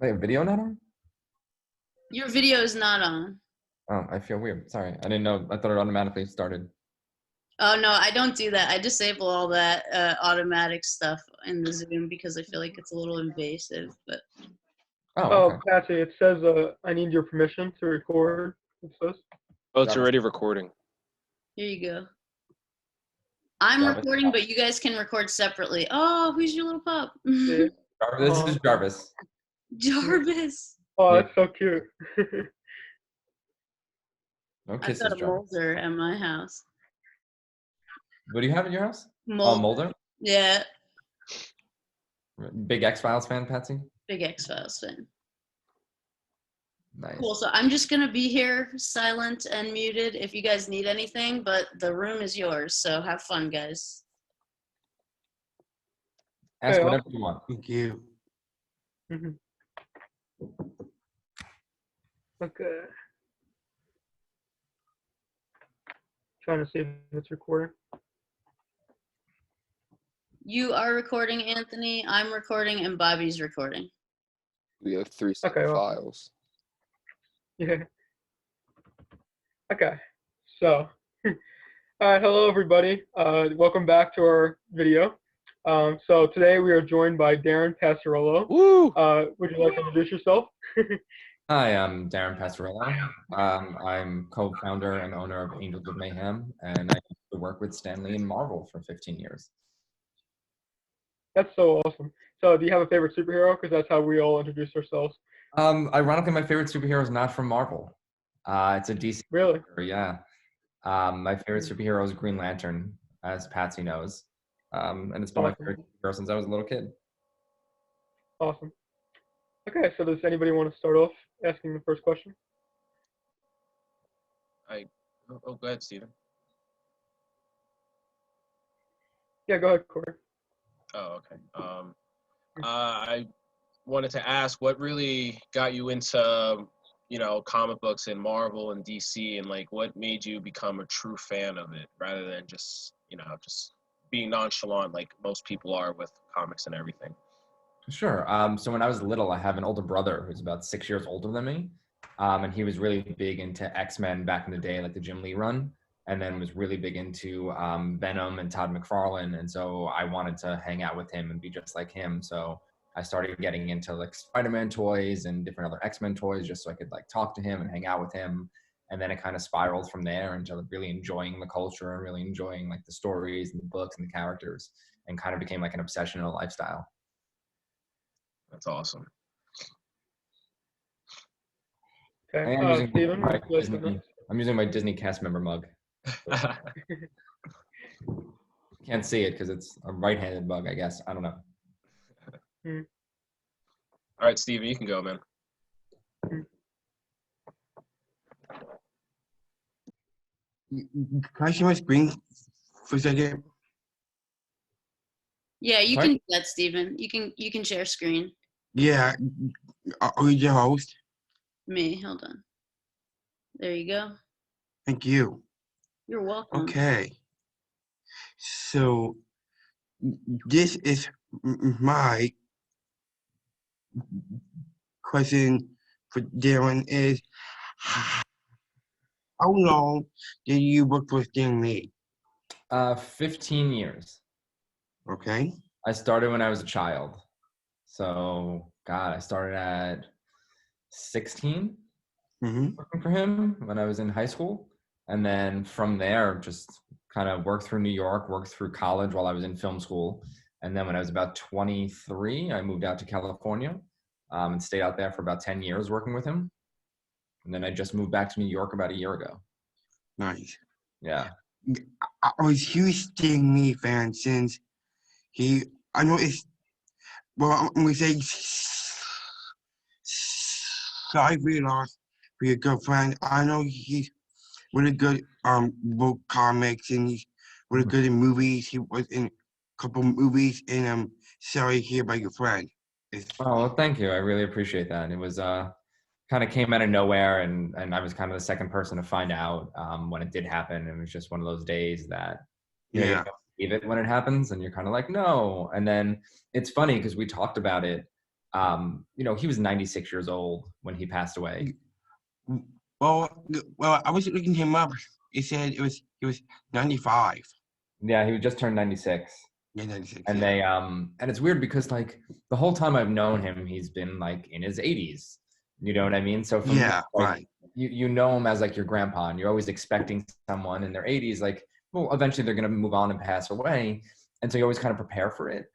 Wait, video not on? Your video is not on. Oh, I feel weird. Sorry. I didn't know. I thought it automatically started. Oh no, I don't do that. I disable all that automatic stuff in the Zoom because I feel like it's a little invasive. But Oh, Oh, okay. Patsie, it says I need your permission to record. It says. Oh, it's already recording. here you go. I'm Jarvis. recording, but you guys can record separately. Oh, who's your little pup? Yeah. This is Jarvis. Jarvis. Oh, Yeah. that's so cute. No I've kisses, got a Jarvis. molder at my house. What do you have in your house? Oh, Molder. Mulder? Yeah, Big X-Files fan, Patsy? big X-Files fan. Nice. Cool. So I'm just gonna be here, silent and muted, if you guys need anything. But the room is yours, so have fun, guys. Ask Hey, whatever you want. Thank you. Mhm. Okay. Trying to see if it's recording. You are recording, Anthony. I'm recording, and Bobby's recording. We have 3 separate Okay, well. files. Yeah. Okay. So, all right. Hello, everybody. Welcome back to our video. So today we are joined by Darren Passarello. Woo! Would you like to introduce yourself? Hi, I'm Darren Passarello. I'm co-founder and owner of Angels of Mayhem, and I used to work with Stan Lee and Marvel for 15 years. That's so awesome. So, do you have a favorite superhero? Because that's how we all introduce ourselves. Ironically, my favorite superhero is not from Marvel. It's a DC. Really? superhero, yeah. My favorite superhero is Green Lantern, as Patsy knows. And it's been my favorite superhero since I was a little kid. Awesome. Okay. So, does anybody want to start off asking the first question? Go ahead, Steven. Yeah. Go ahead, Corey. Oh, okay. I wanted to ask what really got you into, comic books and Marvel and DC, and like what made you become a true fan of it rather than just, just being nonchalant like most people are with comics and everything. Sure. So when I was little, I have an older brother who's about 6 years older than me. And he was really big into X-Men back in the day, like the Jim Lee run, and then was really big into Venom and Todd McFarlane. And so I wanted to hang out with him and be just like him. So I started getting into like Spider-Man toys and different other X-Men toys just so I could like talk to him and hang out with him. And then it kind of spiraled from there into really enjoying the culture and really enjoying like the stories and the books and the characters, and kind of became like an obsession and a lifestyle. That's awesome. Okay. I'm using, Steven, my would you like to Disney, I'm using my Disney cast member mug. Can't see it because it's a right-handed mug, I guess. I don't know. All right, Steven, you can go, man. Can I share my screen for a second? Yeah, you Sorry? can do that, Steven. You can share screen. Yeah. Are you the host? Me, hold on. There you go. Thank you. You're welcome. Okay. So this is my question for Darren is, how long did you work with Stan Lee? 15 years. Okay. I started when I was a child. So, God, I started at 16 working for him when I was in high school. And then from there, just kind of worked through New York, worked through college while I was in film school. And then when I was about 23, I moved out to California and stayed out there for about 10 years working with him. And then I just moved back to New York about a year ago. Nice. Yeah. I was a huge Stan Lee fan since I know it's, well, I'm going to say, sorry for your loss for your good friend. I know he's really good book comics, and he's really good in movies. He was in a couple movies, and sorry to hear about your friend. Oh, well, thank you. I really appreciate that. It was kind of came out of nowhere, and I was kind of the second person to find out when it did happen. It was just one of those days that you don't believe it when it happens, and you're kind of like, no. And then it's funny because we talked about it He was 96 years old when he passed away. Well, I was looking him up. It said he was 95. Yeah, he just turned 96. Yeah, 96. And yeah. they and it's weird because like the whole time I've known him, he's been like in his 80s. You know what I mean? So from Yeah, like, right. you know him as like your grandpa, and you're always expecting someone in their 80s, like, well, eventually they're gonna move on and pass away. And so you always kind of prepare for it.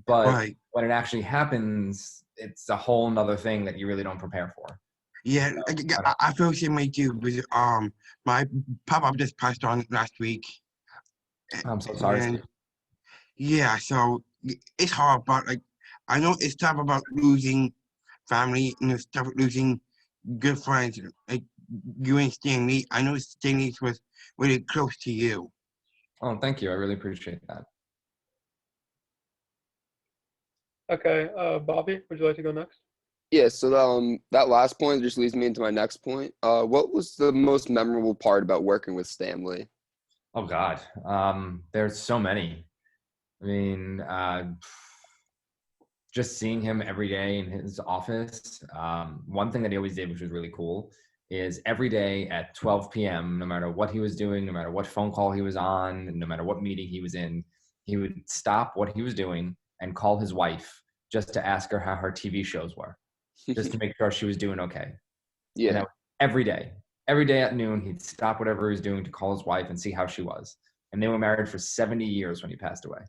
But Right. when it actually happens, it's a whole nother thing that you really don't prepare for. Yeah, I feel the same way too. Because my papa just passed on last week. I'm so sorry. And yeah, so it's hard, but like I know it's tough about losing family and it's tough losing good friends like you and Stanley. I know Stanley was really close to you. Oh, thank you. I really appreciate that. Okay, Bobby, would you like to go next? Yeah, so that last point just leads me into my next point. What was the most memorable part about working with Stanley? Oh God, there's so many. I mean, just seeing him every day in his office. One thing that he always did, which was really cool, is every day at 12 p.m., no matter what he was doing, no matter what phone call he was on, no matter what meeting he was in, he would stop what he was doing and call his wife just to ask her how her TV shows were, just to make sure she was doing okay. And Yeah, that was every day. Every day at noon, he'd stop whatever he was doing to call his wife and see how she was. And they were married for 70 years when he passed away.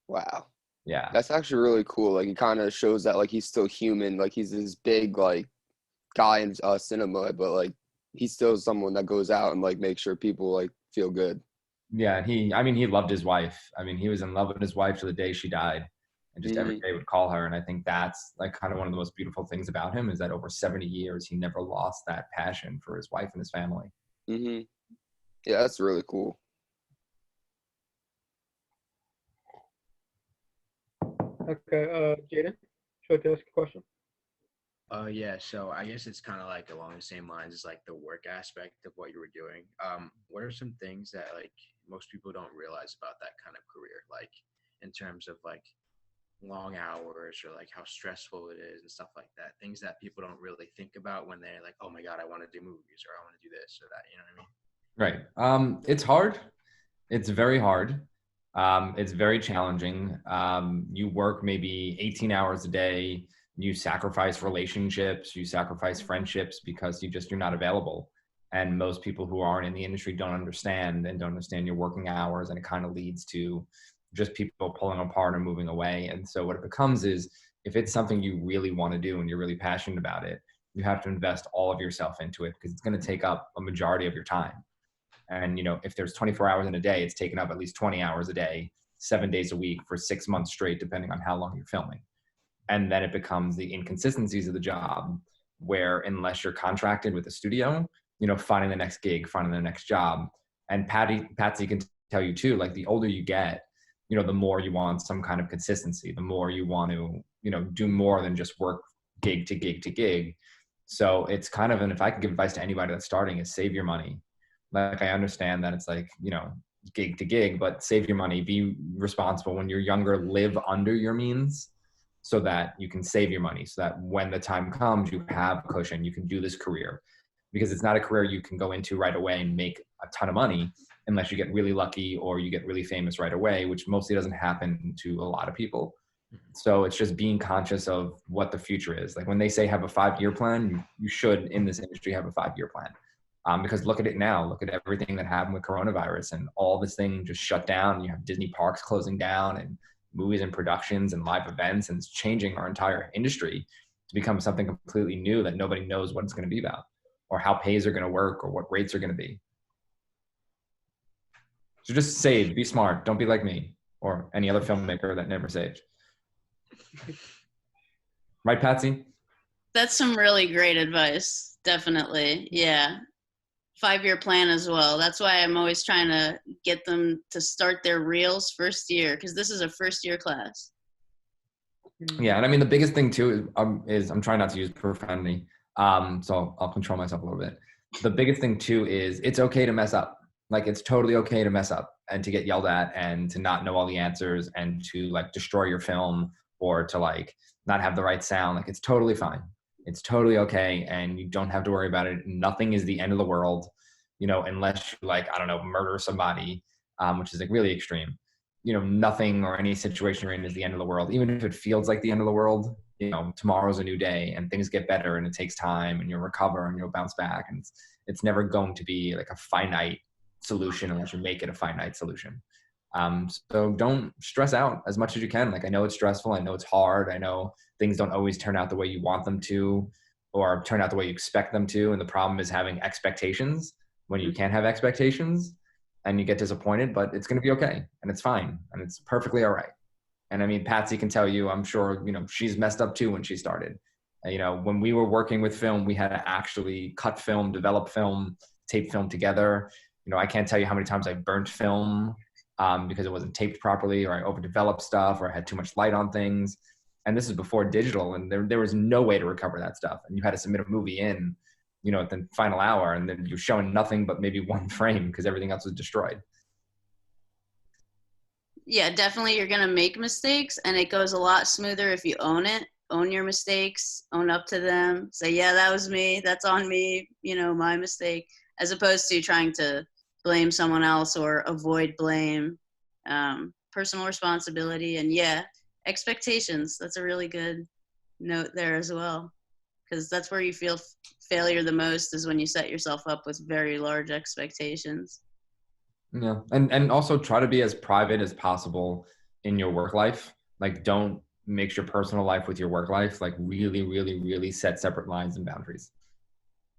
wow. Yeah. That's actually really cool. Like, it kind of shows that, like, he's still human. Like, he's this big, like, guy in cinema, but, like, he's still someone that goes out and, like, makes sure people, like, feel good. Yeah. He loved his wife. I mean, he was in love with his wife to the day she died, and just every day would call her. And I think that's like kind of one of the most beautiful things about him, is that over 70 years, he never lost that passion for his wife and his family. Mm-hmm. Yeah, that's really cool. Okay, Jaden, should I like to ask a question? Yeah, so I guess it's kind of like along the same lines as like the work aspect of what you were doing. What are some things that like most people don't realize about that kind of career, like in terms of like long hours or like how stressful it is and stuff like that? Things that people don't really think about when they're like, oh my God, I want to do movies or I want to do this or that, you know what I mean? Right. It's hard. It's very hard. It's very challenging. You work maybe 18 hours a day. You sacrifice relationships, you sacrifice friendships because you're not available. And most people who aren't in the industry don't understand your working hours. And it kind of leads to just people pulling apart or moving away. And so what it becomes is, if it's something you really want to do and you're really passionate about it, you have to invest all of yourself into it, because it's going to take up a majority of your time. And, if there's 24 hours in a day, it's taken up at least 20 hours a day, 7 days a week for 6 months straight, depending on how long you're filming. And then it becomes the inconsistencies of the job, where unless you're contracted with a studio, finding the next gig, finding the next job. And Patsie can tell you too, like the older you get, the more you want some kind of consistency, the more you want to, do more than just work gig to gig to gig. So it's kind of, and if I could give advice to anybody that's starting, is save your money. Like, I understand that it's like, gig to gig, but save your money, be responsible when you're younger, live under your means so that you can save your money, so that when the time comes, you have a cushion, you can do this career. Because it's not a career you can go into right away and make a ton of money unless you get really lucky or you get really famous right away, which mostly doesn't happen to a lot of people. So it's just being conscious of what the future is. Like when they say have a 5-year plan, you should in this industry have a 5-year plan. Because look at it now, look at everything that happened with coronavirus and all this thing just shut down. You have Disney parks closing down and movies and productions and live events, and it's changing our entire industry to become something completely new that nobody knows what it's going to be about, or how pays are going to work, or what rates are going to be. So just save, be smart. Don't be like me or any other filmmaker that never saved. Right, Patsie? That's some really great advice. Definitely. Yeah. 5-year plan as well. That's why I'm always trying to get them to start their reels first year, because this is a first-year class. Yeah, and I mean the biggest thing too is I'm trying not to use profanity, so I'll control myself a little bit. The biggest thing too is it's okay to mess up. Like it's totally okay to mess up and to get yelled at and to not know all the answers and to like destroy your film or to like not have the right sound. Like it's totally fine. It's totally okay. And you don't have to worry about it. Nothing is the end of the world, you know, unless you like, I don't know, murder somebody, which is like really extreme. You know, nothing or any situation you're in is the end of the world. Even if it feels like the end of the world, you know, tomorrow's a new day and things get better and it takes time and you'll recover and you'll bounce back. And it's never going to be like a finite solution unless you make it a finite solution. So don't stress out as much as you can. Like, I know it's stressful. I know it's hard. I know things don't always turn out the way you want them to or turn out the way you expect them to. And the problem is having expectations when you can't have expectations and you get disappointed, but it's going to be okay. And it's fine. And it's perfectly all right. And I mean, Patsie can tell you, I'm sure, you know, she's messed up too when she started. You know, when we were working with film, we had to actually cut film, develop film, tape film together. You know, I can't tell you how many times I burnt film because it wasn't taped properly, or I overdeveloped stuff, or I had too much light on things. And this is before digital, and there was no way to recover that stuff. And you had to submit a movie in, you know, at the final hour, and then you're showing nothing but maybe one frame because everything else was destroyed. Yeah, definitely you're going to make mistakes, and it goes a lot smoother if you own it. Own your mistakes, own up to them, say, yeah, that was me, that's on me, you know, my mistake, as opposed to trying to blame someone else or avoid blame. Personal responsibility, and yeah, expectations. That's a really good note there as well, because that's where you feel failure the most, is when you set yourself up with very large expectations. Yeah, and also try to be as private as possible in your work life. Like, don't mix your personal life with your work life. Like, really, really, really set separate lines and boundaries,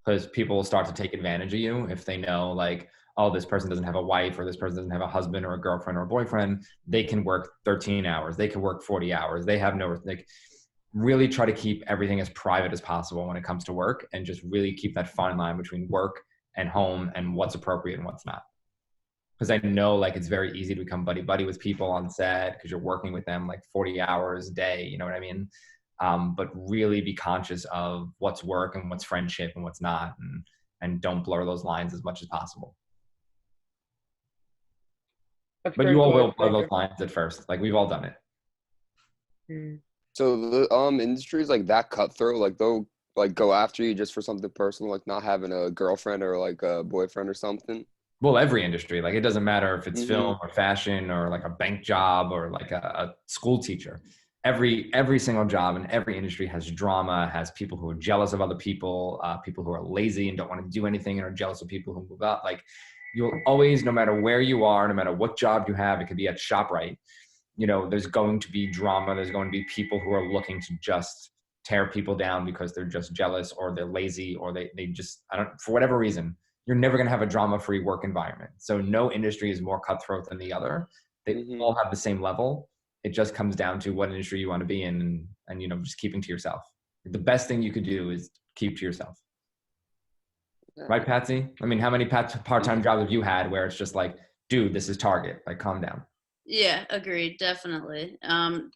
because people will start to take advantage of you if they know, like, oh, this person doesn't have a wife, or this person doesn't have a husband or a girlfriend or a boyfriend. They can work 13 hours. They can work 40 hours. They have no, like, really try to keep everything as private as possible when it comes to work, and just really keep that fine line between work and home and what's appropriate and what's not. Because I know, like, it's very easy to become buddy with people on set because you're working with them like 40 hours a day, you know what I mean? But really be conscious of what's work and what's friendship and what's not, and don't blur those lines as much as possible. But you all will blur those lines at first. Like, we've all done it. So the industry is like that cutthroat. Like, they'll like go after you just for something personal, like not having a girlfriend or like a boyfriend or something. Well, every industry, like, it doesn't matter if it's film or fashion or like a bank job or like a school teacher. Every single job in every industry has drama, has people who are jealous of other people, people who are lazy and don't want to do anything and are jealous of people who move up. Like, you'll always, no matter where you are, no matter what job you have, it could be at ShopRite, you know, there's going to be drama. There's going to be people who are looking to just tear people down because they're just jealous, or they're lazy, or they just, for whatever reason. You're never going to have a drama-free work environment. So no industry is more cutthroat than the other. They all have the same level. It just comes down to what industry you want to be in, and you know, just keeping to yourself. The best thing you could do is keep to yourself. Right, Patsie? I mean, how many part-time jobs have you had where it's just like, dude, this is Target, like, calm down? Yeah, agreed, definitely.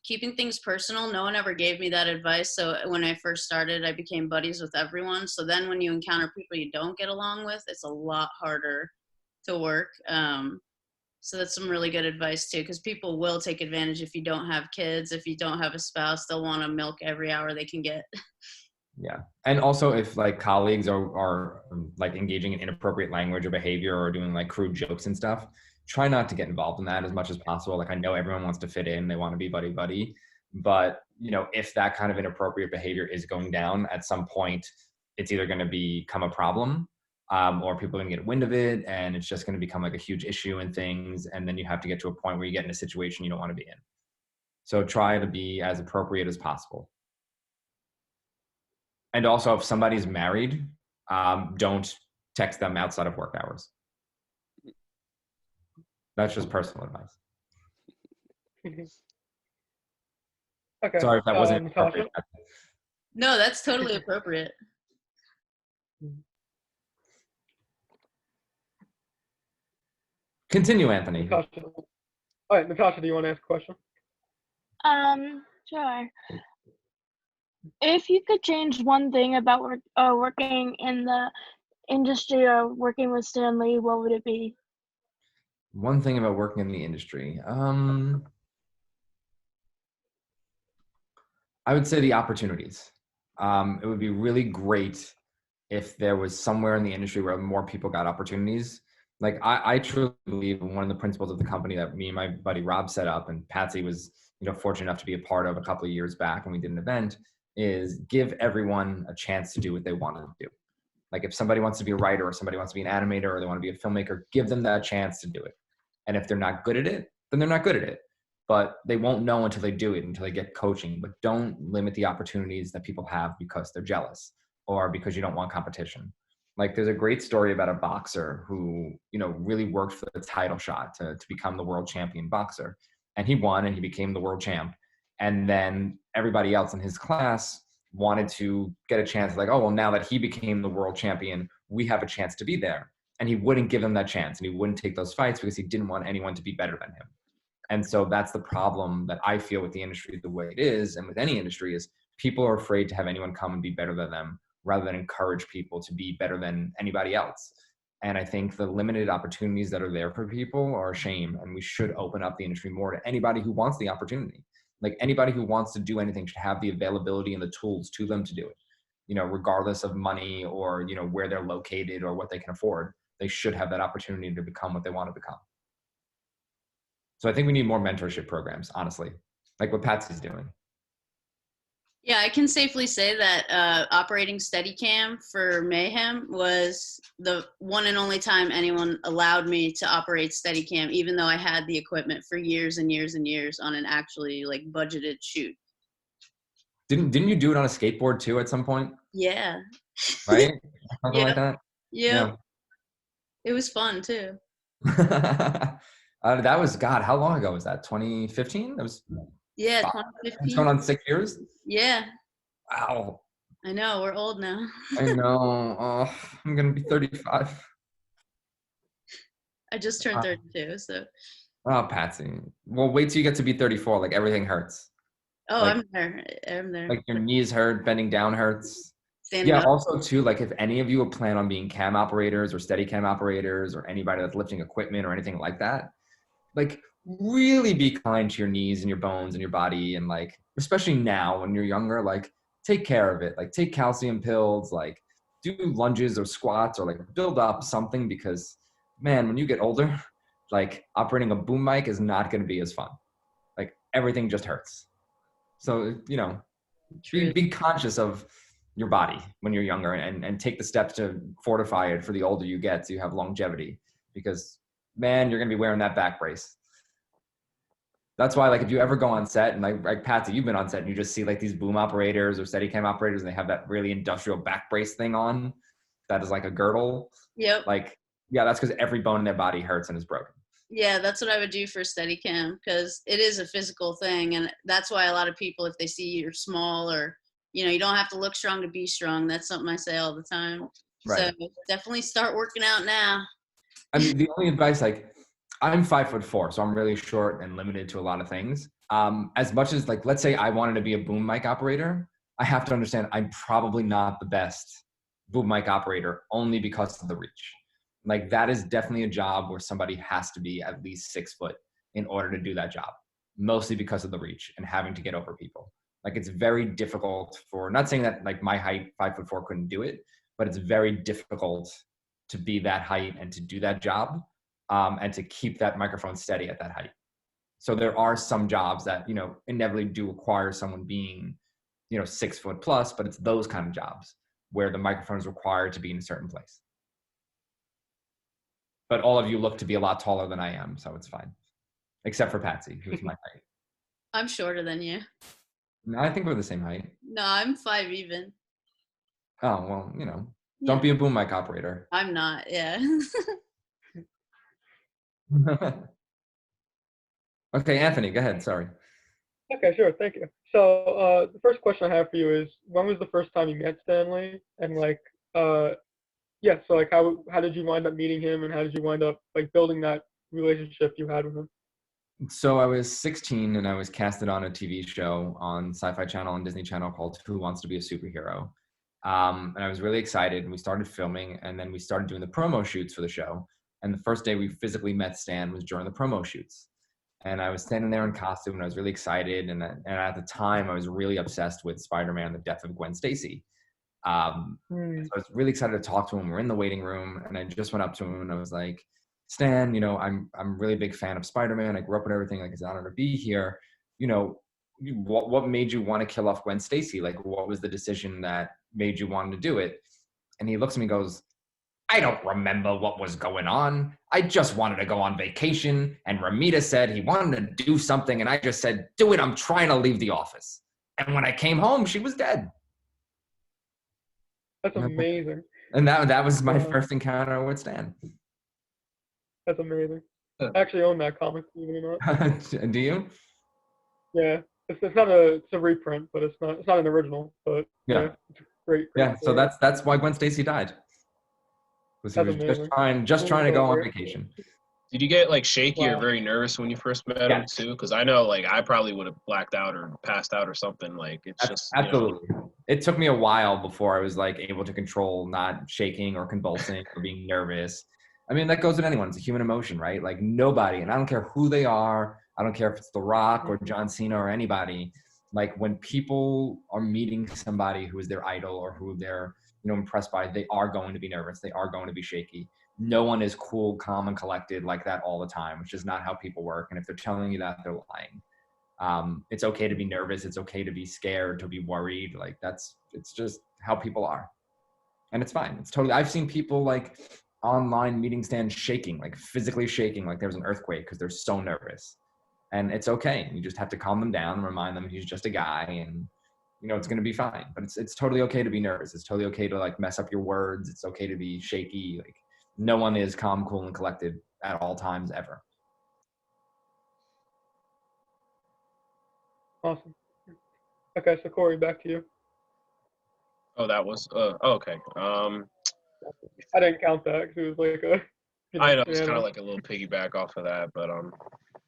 Keeping things personal, no one ever gave me that advice. So when I first started, I became buddies with everyone. So then when you encounter people you don't get along with, it's a lot harder to work. So that's some really good advice too, because people will take advantage if you don't have kids, if you don't have a spouse, they'll want to milk every hour they can get. Yeah. And also, if like colleagues are like engaging in inappropriate language or behavior or doing like crude jokes and stuff, try not to get involved in that as much as possible. Like, I know everyone wants to fit in, they want to be buddy, but you know, if that kind of inappropriate behavior is going down at some point, it's either going to become a problem, or people are going to get wind of it, and it's just going to become like a huge issue and things. And then you have to get to a point where you get in a situation you don't want to be in. So try to be as appropriate as possible. And also, if somebody's married, don't text them outside of work hours. That's just personal advice. Okay. Sorry if that wasn't appropriate. No, that's totally appropriate. Continue, Anthony. Natasha. All right, Natasha, do you want to ask a question? Sure. If you could change one thing about working in the industry or working with Stanley, what would it be? One thing about working in the industry. I would say the opportunities. It would be really great if there was somewhere in the industry where more people got opportunities. Like I truly believe one of the principles of the company that me and my buddy Rob set up, and Patsie was, fortunate enough to be a part of a couple of years back when we did an event, is give everyone a chance to do what they want to do. Like if somebody wants to be a writer or somebody wants to be an animator or they want to be a filmmaker, give them that chance to do it. And if they're not good at it, then they're not good at it. But they won't know until they do it, until they get coaching. But don't limit the opportunities that people have because they're jealous or because you don't want competition. Like there's a great story about a boxer who, really worked for the title shot to become the world champion boxer. And he won and he became the world champ. And then everybody else in his class wanted to get a chance, like, oh, well, now that he became the world champion, we have a chance to be there. And he wouldn't give them that chance and he wouldn't take those fights because he didn't want anyone to be better than him. And so that's the problem that I feel with the industry the way it is, and with any industry, is people are afraid to have anyone come and be better than them rather than encourage people to be better than anybody else. And I think the limited opportunities that are there for people are a shame, and we should open up the industry more to anybody who wants the opportunity. Like anybody who wants to do anything should have the availability and the tools to them to do it, regardless of money or, where they're located or what they can afford. They should have that opportunity to become what they want to become. So I think we need more mentorship programs, honestly, like what Patsie's doing. Yeah, I can safely say that operating Steadicam for Mayhem was the one and only time anyone allowed me to operate Steadicam, even though I had the equipment for years and years and years on an actually like budgeted shoot. Didn't you do it on a skateboard too at some point? Yeah. Right? Something like that? Yeah. It was fun too. That was, God, how long ago was that? 2015? That was 2015. It's going on 6 years? Yeah. Wow. I know, we're old now. I know. Oh, I'm going to be 35. I just turned 32, so. Oh, Patsie. Well, wait till you get to be 34. Like, everything hurts. Oh, like, I'm there. Like, your knees hurt, bending down hurts. Standing up. Also, too, like, if any of you plan on being cam operators or Steadicam operators or anybody that's lifting equipment or anything like that, like, really be kind to your knees and your bones and your body. And, like, especially now when you're younger, like, take care of it. Like, take calcium pills, like, do lunges or squats or, like, build up something because, man, when you get older, like, operating a boom mic is not going to be as fun. Like, everything just hurts. So, be conscious of your body when you're younger and take the steps to fortify it for the older you get so you have longevity. Because, man, you're going to be wearing that back brace. That's why, like, if you ever go on set, and like Patsie, you've been on set and you just see like these boom operators or Steadicam operators and they have that really industrial back brace thing on that is like a girdle. Yep. Like, yeah, that's because every bone in their body hurts and is broken. Yeah, that's what I would do for Steadicam because it is a physical thing. And that's why a lot of people, if they see you're small or, you don't have to look strong to be strong. That's something I say all the time. Right. So definitely start working out now. I mean, the only advice, like, I'm 5'4", so I'm really short and limited to a lot of things. As much as, like, let's say I wanted to be a boom mic operator, I have to understand I'm probably not the best boom mic operator only because of the reach. Like, that is definitely a job where somebody has to be at least 6 foot in order to do that job, mostly because of the reach and having to get over people. Like, it's very difficult for, not saying that like my height, 5'4", couldn't do it, but it's very difficult to be that height and to do that job. And to keep that microphone steady at that height. So there are some jobs that, inevitably do require someone being, 6 foot plus, but it's those kind of jobs where the microphone is required to be in a certain place. But all of you look to be a lot taller than I am, so it's fine. Except for Patsie, who's my height. I'm shorter than you. No, I think we're the same height. No, I'm 5 even. Oh, well, don't be a boom mic operator. I'm not, yeah. Okay, Anthony, go ahead. Sorry. Okay, sure. Thank you. So the first question I have for you is, when was the first time you met Stanley? And like, so like, how did you wind up meeting him, and how did you wind up like building that relationship you had with him? So I was 16 and I was casted on a TV show on Sci-Fi Channel and Disney Channel called Who Wants to Be a Superhero? And I was really excited, and we started filming, and then we started doing the promo shoots for the show. And the first day we physically met Stan was during the promo shoots. And I was standing there in costume and I was really excited. And at the time I was really obsessed with Spider-Man, the death of Gwen Stacy. So I was really excited to talk to him. We're in the waiting room and I just went up to him and I was like, Stan, you know, I'm really a big fan of Spider-Man. I grew up with everything. Like, it's an honor to be here. You know, what made you want to kill off Gwen Stacy? Like, what was the decision that made you want to do it? And he looks at me and goes, I don't remember what was going on. I just wanted to go on vacation. And Ramita said he wanted to do something. And I just said, do it. I'm trying to leave the office. And when I came home, she was dead. That's amazing. And that was my first encounter with Stan. That's amazing. I actually own that comic, believe it or not. Do you? Yeah. It's not it's a reprint, but it's not an original. But yeah, it's great. Yeah. So that's why Gwen Stacy died. He was just trying to go on vacation. Did you get like shaky or very nervous when you first met him too? Because I know like I probably would have blacked out or passed out or something. Like it's just absolutely. You know. It took me a while before I was like able to control not shaking or convulsing or being nervous. I mean, that goes with anyone. It's a human emotion, right? Like nobody, and I don't care who they are. I don't care if it's The Rock or John Cena or anybody. Like when people are meeting somebody who is their idol or who they're, you know, impressed by, they are going to be nervous. They are going to be shaky. No one is cool, calm, and collected like that all the time, which is not how people work. And if they're telling you that, they're lying. It's okay to be nervous. It's okay to be scared, to be worried. Like it's just how people are. And it's fine. It's totally, I've seen people like online meeting stands shaking, like physically shaking, like there was an earthquake because they're so nervous. And it's okay. You just have to calm them down and remind them he's just a guy and, you know, it's going to be fine. But it's totally okay to be nervous. It's totally okay to like mess up your words. It's okay to be shaky. Like no one is calm, cool, and collected at all times ever. Awesome. Okay, so Corey, back to you. Oh, that was okay. I didn't count that because it was like a. I know it's kind of like a little piggyback off of that, but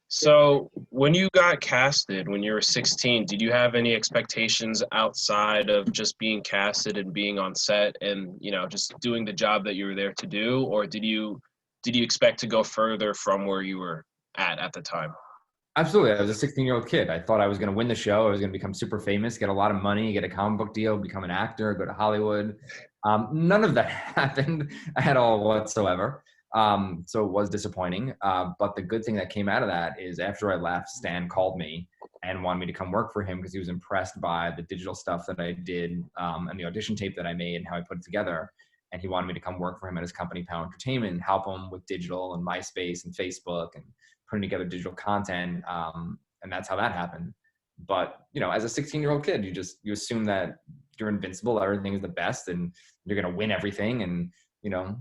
So when you got casted when you were 16, did you have any expectations outside of just being casted and being on set and, you know, just doing the job that you were there to do? Or did you expect to go further from where you were at the time? Absolutely. I was a 16-year-old kid. I thought I was going to win the show. I was going to become super famous, get a lot of money, get a comic book deal, become an actor, go to Hollywood. None of that happened at all whatsoever. So it was disappointing. But the good thing that came out of that is after I left, Stan called me and wanted me to come work for him because he was impressed by the digital stuff that I did and the audition tape that I made and how I put it together. And he wanted me to come work for him at his company, Power Entertainment, and help him with digital and MySpace and Facebook and putting together digital content. And that's how that happened. But, you know, as a 16-year-old kid, you assume that you're invincible, everything is the best, and you're going to win everything. And, you know,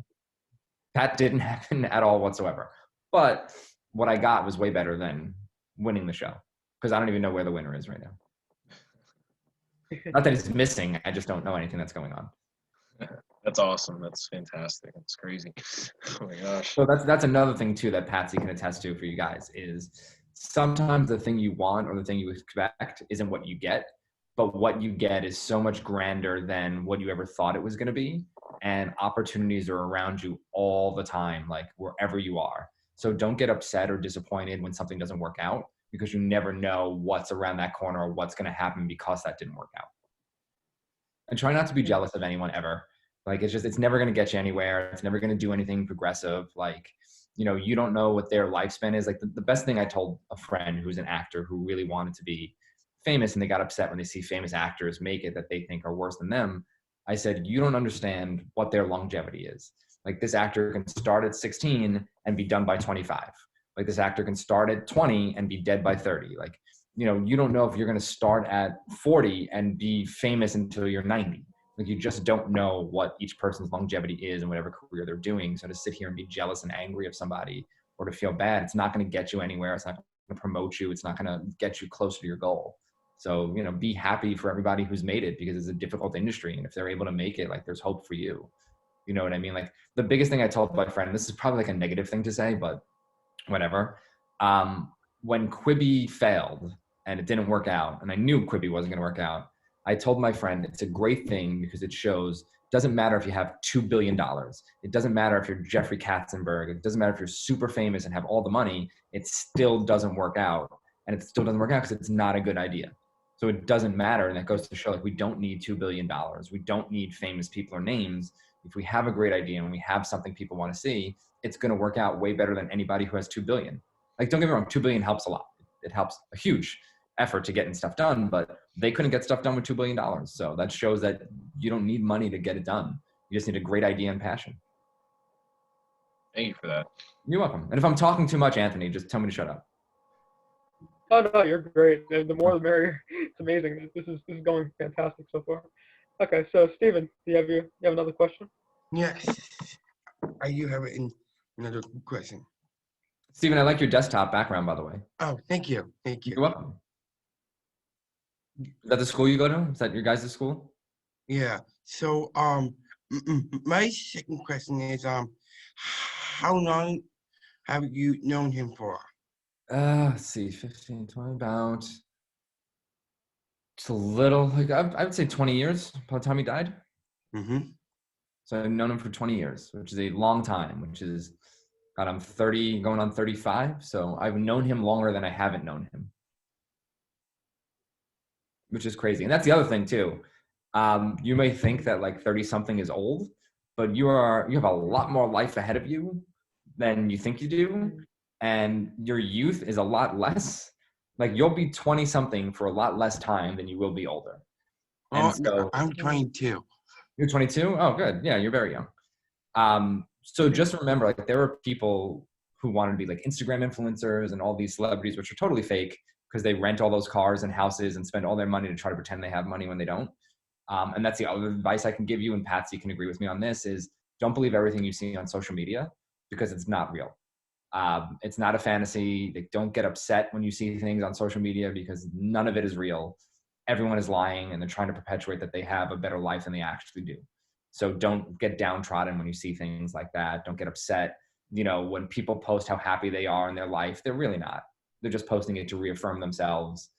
that didn't happen at all whatsoever. But what I got was way better than winning the show because I don't even know where the winner is right now. Not that he's missing. I just don't know anything that's going on. That's awesome. That's fantastic. That's crazy. Oh my gosh. So that's another thing too that Patsie can attest to for you guys is sometimes the thing you want or the thing you expect isn't what you get, but what you get is so much grander than what you ever thought it was going to be. And opportunities are around you all the time, like wherever you are. So don't get upset or disappointed when something doesn't work out because you never know what's around that corner or what's going to happen because that didn't work out. And try not to be jealous of anyone ever. Like it's never going to get you anywhere. It's never going to do anything progressive. Like, you know, you don't know what their lifespan is. Like the best thing I told a friend who's an actor who really wanted to be famous and they got upset when they see famous actors make it that they think are worse than them. I said, you don't understand what their longevity is. Like this actor can start at 16 and be done by 25. Like this actor can start at 20 and be dead by 30. Like, you know, you don't know if you're going to start at 40 and be famous until you're 90. Like you just don't know what each person's longevity is in whatever career they're doing. So to sit here and be jealous and angry of somebody or to feel bad, it's not going to get you anywhere. It's not going to promote you. It's not going to get you closer to your goal. So, you know, be happy for everybody who's made it because it's a difficult industry. And if they're able to make it, like there's hope for you. You know what I mean? Like the biggest thing I told my friend, this is probably like a negative thing to say, but whatever. When Quibi failed and it didn't work out, and I knew Quibi wasn't going to work out, I told my friend it's a great thing because it shows Doesn't matter if you have $2 billion. It doesn't matter if you're Jeffrey Katzenberg. It doesn't matter if you're super famous and have all the money. It still doesn't work out. And it still doesn't work out because it's not a good idea. So it doesn't matter. And that goes to show, like, we don't need $2 billion. We don't need famous people or names. If we have a great idea and we have something people want to see, it's going to work out way better than anybody who has 2 billion. Like, don't get me wrong, 2 billion helps a lot. It helps a huge effort to getting stuff done, but they couldn't get stuff done with $2 billion. So that shows that you don't need money to get it done. You just need a great idea and passion. Thank you for that. You're welcome. And if I'm talking too much, Anthony, just tell me to shut up. Oh no, you're great. The more the merrier. It's amazing. This is going fantastic so far. Okay, so Steven, you have another question? Yes, I do have another question. Steven, I like your desktop background, by the way. Oh, thank you. Thank you. You're welcome. Is that the school you go to? Is that your guys' school? Yeah. So, my second question is, how long have you known him for? Let's see, 15, 20, about just a little, like I would say 20 years by the time he died. Mm-hmm. So I've known him for 20 years, which is a long time, which is, God, I'm 30, going on 35. So I've known him longer than I haven't known him, which is crazy. And that's the other thing too. You may think that like 30 something is old, but you have a lot more life ahead of you than you think you do. And your youth is a lot less. Like, you'll be 20 something for a lot less time than you will be older. And so I'm 22. You're 22? Oh, good. Yeah, you're very young. So just remember, like, there are people who want to be like Instagram influencers and all these celebrities, which are totally fake because they rent all those cars and houses and spend all their money to try to pretend they have money when they don't. And that's the other advice I can give you, and Patsie can agree with me on this, is don't believe everything you see on social media because it's not real. It's not a fantasy. Like, don't get upset when you see things on social media because none of it is real. Everyone is lying and they're trying to perpetuate that they have a better life than they actually do. So don't get downtrodden when you see things like that. Don't get upset. You know, when people post how happy they are in their life, they're really not. They're just posting it to reaffirm themselves.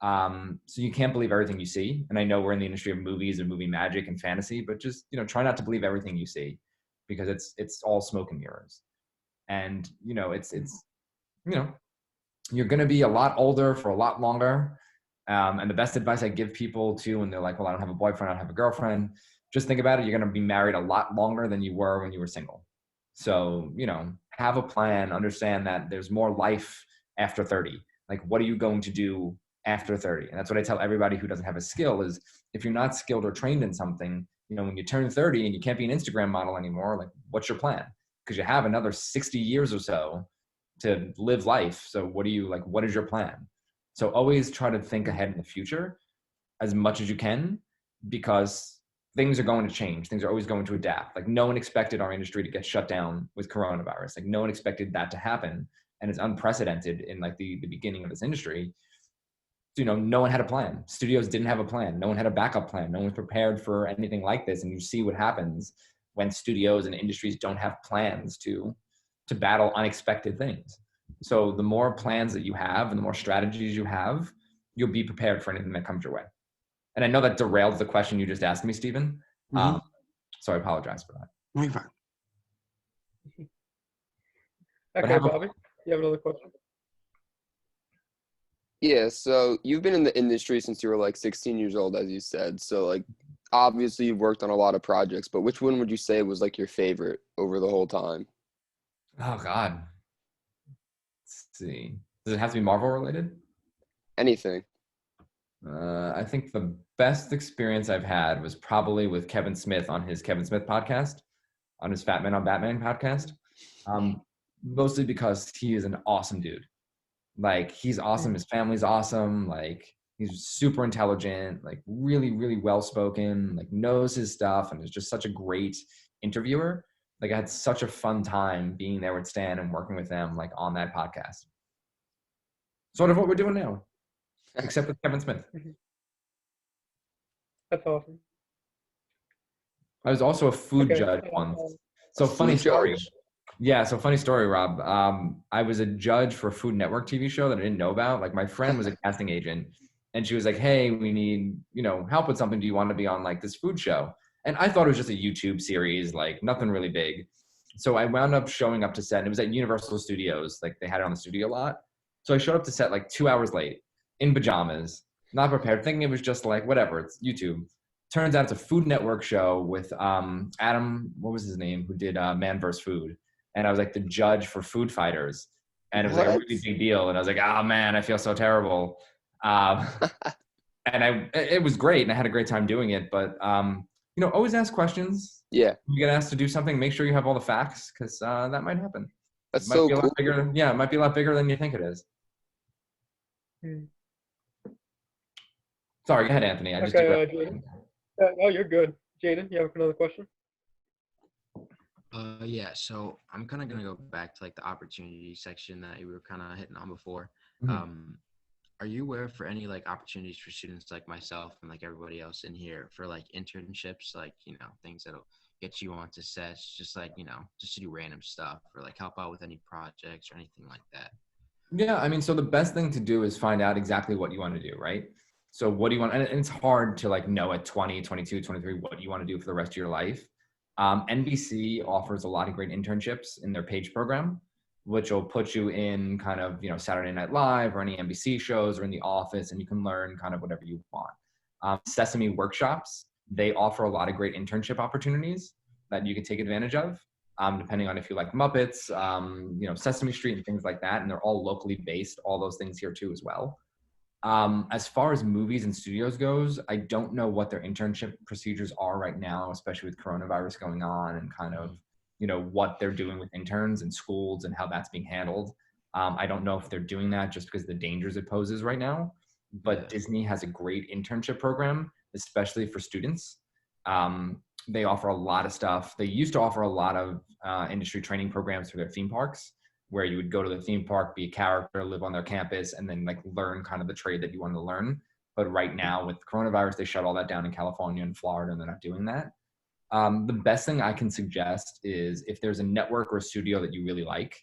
So you can't believe everything you see. And I know we're in the industry of movies and movie magic and fantasy, but just, you know, try not to believe everything you see because it's all smoke and mirrors. And, you know, it's, you know, you're going to be a lot older for a lot longer. And the best advice I give people too, when they're like, well, I don't have a boyfriend, I don't have a girlfriend, just think about it. You're going to be married a lot longer than you were when you were single. So, you know, have a plan, understand that there's more life after 30. Like, what are you going to do after 30? And that's what I tell everybody who doesn't have a skill is, if you're not skilled or trained in something, you know, when you turn 30 and you can't be an Instagram model anymore, like, what's your plan? Because you have another 60 years or so to live life. So what is your plan? So always try to think ahead in the future as much as you can, because things are going to change. Things are always going to adapt. Like, no one expected our industry to get shut down with coronavirus. Like, no one expected that to happen. And it's unprecedented in like the beginning of this industry. So, you know, no one had a plan. Studios didn't have a plan. No one had a backup plan. No one was prepared for anything like this. And you see what happens when studios and industries don't have plans to battle unexpected things. So the more plans that you have and the more strategies you have, you'll be prepared for anything that comes your way. And I know that derailed the question you just asked me, Steven. Mm-hmm. So I apologize for that. We're fine. Okay, Bobby, you have another question? Yeah, so you've been in the industry since you were like 16 years old, as you said. So like, obviously you've worked on a lot of projects, but which one would you say was like your favorite over the whole time? Oh God. Let's see. Does it have to be Marvel related? Anything. I think the best experience I've had was probably with Kevin Smith on his Kevin Smith podcast, on his Fat Man on Batman podcast. Mostly because he is an awesome dude. Like, he's awesome. His family's awesome. Like, he's super intelligent, like really, really well-spoken, like knows his stuff, and is just such a great interviewer. Like, I had such a fun time being there with Stan and working with them, like, on that podcast. Sort of what we're doing now, except with Kevin Smith. That's awesome. I was also a food judge once. So funny story. Yeah, so funny story, Rob. I was a judge for a Food Network TV show that I didn't know about. Like, my friend was a casting agent, and she was like, hey, we need, you know, help with something. Do you want to be on like this food show? And I thought it was just a YouTube series, like nothing really big. So I wound up showing up to set, and it was at Universal Studios. Like they had it on the studio lot. So I showed up to set like 2 hours late in pajamas, not prepared, thinking it was just like, whatever, it's YouTube. Turns out it's a Food Network show with Adam, what was his name, who did Man vs. Food. And I was like the judge for Food Fighters. And it was like a really big deal. And I was like, oh man, I feel so terrible. And it was great, and I had a great time doing it. But always ask questions. Yeah. You get asked to do something, make sure you have all the facts, because that might happen. That's It might so be a cool. lot bigger. Yeah, it might be a lot bigger than you think it is. Sorry, go ahead, Anthony. I just Okay, Jaden. No, you're good. Jaden, you have another question? Yeah, so I'm kind of going to go back to like the opportunity section that you were kind of hitting on before. Mhm. Are you aware for any like opportunities for students like myself and like everybody else in here for like internships, like, things that'll get you onto sets, just like, just to do random stuff or like help out with any projects or anything like that? Yeah, I mean, so the best thing to do is find out exactly what you want to do, right? So what do you want? And it's hard to like know at 20, 22, 23 what you want to do for the rest of your life. NBC offers a lot of great internships in their PAGE program, which will put you in kind of, Saturday Night Live or any NBC shows or in the office, and you can learn kind of whatever you want. Sesame Workshops, they offer a lot of great internship opportunities that you can take advantage of, depending on if you like Muppets, Sesame Street and things like that. And they're all locally based, all those things here too as well. As far as movies and studios goes, I don't know what their internship procedures are right now, especially with coronavirus going on and kind of, what they're doing with interns and schools and how that's being handled. I don't know if they're doing that just because of the dangers it poses right now, but Disney has a great internship program, especially for students. They offer a lot of stuff. They used to offer a lot of industry training programs for their theme parks, where you would go to the theme park, be a character, live on their campus, and then like learn kind of the trade that you wanted to learn. But right now with coronavirus, they shut all that down in California and Florida, and they're not doing that. The best thing I can suggest is if there's a network or a studio that you really like,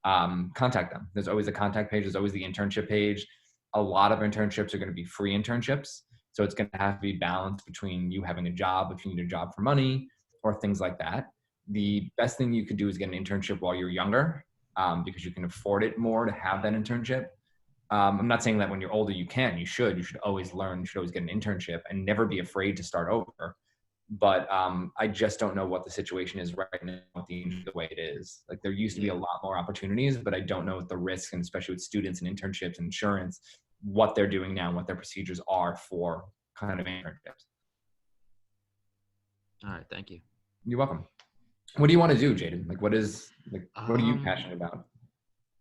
contact them. There's always a contact page. There's always the internship page. A lot of internships are going to be free internships. So it's going to have to be balanced between you having a job, if you need a job for money, or things like that. The best thing you could do is get an internship while you're younger, because you can afford it more to have that internship. I'm not saying that when you're older you can. You should always learn. You should always get an internship and never be afraid to start over. But I just don't know what the situation is right now with the way it is. Like there used to be a lot more opportunities, but I don't know what the risks, and especially with students and internships and insurance, what they're doing now, what their procedures are for kind of internships. All right, thank you. You're welcome. What do you want to do, Jaden? Like, what are you passionate about?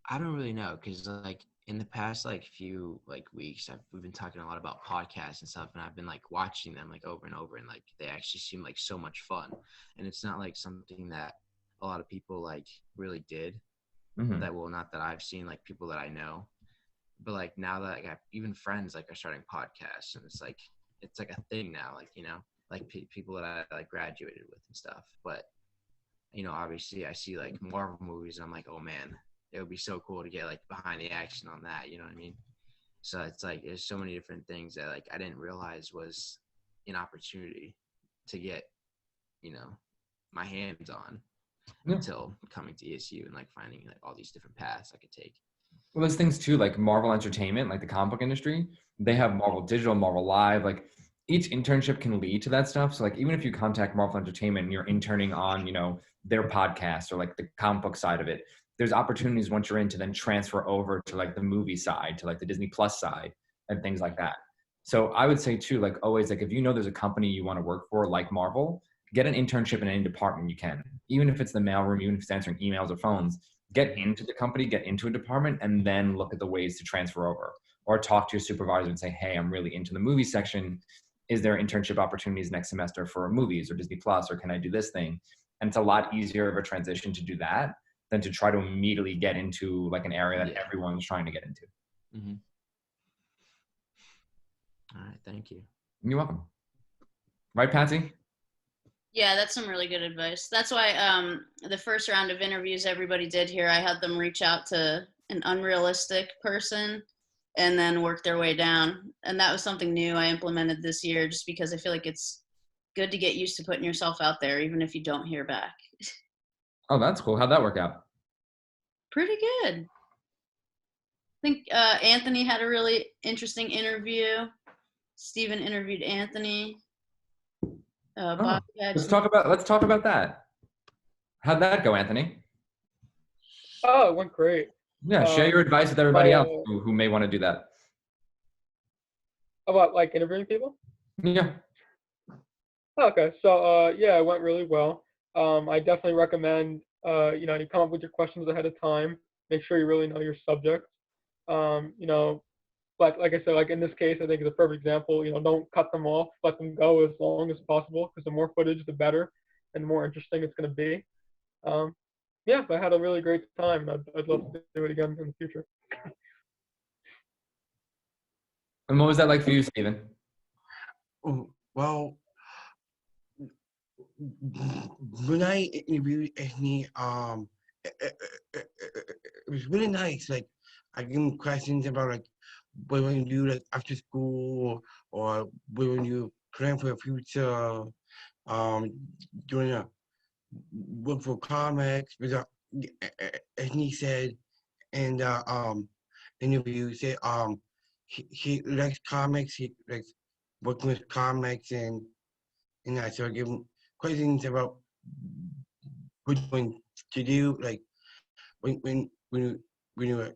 I don't really know, because like in the past like few like weeks, we've been talking a lot about podcasts and stuff, and I've been like watching them like over and over, and like they actually seem like so much fun, and it's not like something that a lot of people like really did. That not that I've seen, like people that I know, but like now that like even friends like are starting podcasts, and it's like a thing now, like like people that I like graduated with and stuff. But obviously I see like Marvel movies and I'm like, oh man, it would be so cool to get like behind the action on that, you know what I mean? So it's like there's so many different things that like I didn't realize was an opportunity to get my hands on until coming to ESU and like finding like all these different paths I could take. Well, there's things too, like Marvel Entertainment, like the comic book industry. They have Marvel Digital, Marvel Live. Like each internship can lead to that stuff. So like even if you contact Marvel Entertainment and you're interning on, their podcast or like the comic book side of it, there's opportunities once you're in to then transfer over to like the movie side, to like the Disney Plus side and things like that. So I would say too, like always, like if there's a company you want to work for, like Marvel, get an internship in any department you can. Even if it's the mailroom, even if it's answering emails or phones, get into the company, get into a department, and then look at the ways to transfer over. Or talk to your supervisor and say, hey, I'm really into the movie section. Is there internship opportunities next semester for movies or Disney Plus, or can I do this thing? And it's a lot easier of a transition to do that than to try to immediately get into like an area that everyone's trying to get into. All right, thank you. You're welcome. Right, Patsie? Yeah, that's some really good advice. That's why the first round of interviews everybody did here, I had them reach out to an unrealistic person and then work their way down. And that was something new I implemented this year, just because I feel like it's good to get used to putting yourself out there, even if you don't hear back. Oh, that's cool. How'd that work out? Pretty good. I think Anthony had a really interesting interview. Steven interviewed Anthony. Bobby had Let's talk about that. How'd that go, Anthony? Oh, it went great. Yeah, share your advice with everybody else who may want to do that. About like interviewing people? Yeah. Okay, so yeah, it went really well. I definitely recommend you come up with your questions ahead of time. Make sure you really know your subject. Like I said, like in this case, I think it's a perfect example. Don't cut them off. Let them go as long as possible, because the more footage, the better, and the more interesting it's going to be. Yeah, but I had a really great time. I'd love to do it again in the future. And what was that like for you, Steven? Oh, well, when I interviewed Anthony, it was really nice. Like, I give him questions about like what when you do like after school, or when you plan for the future, doing a work for comics. Because Anthony said in the interview, said he likes comics. He likes working with comics, and I so I give him questions about what you want to do, like when you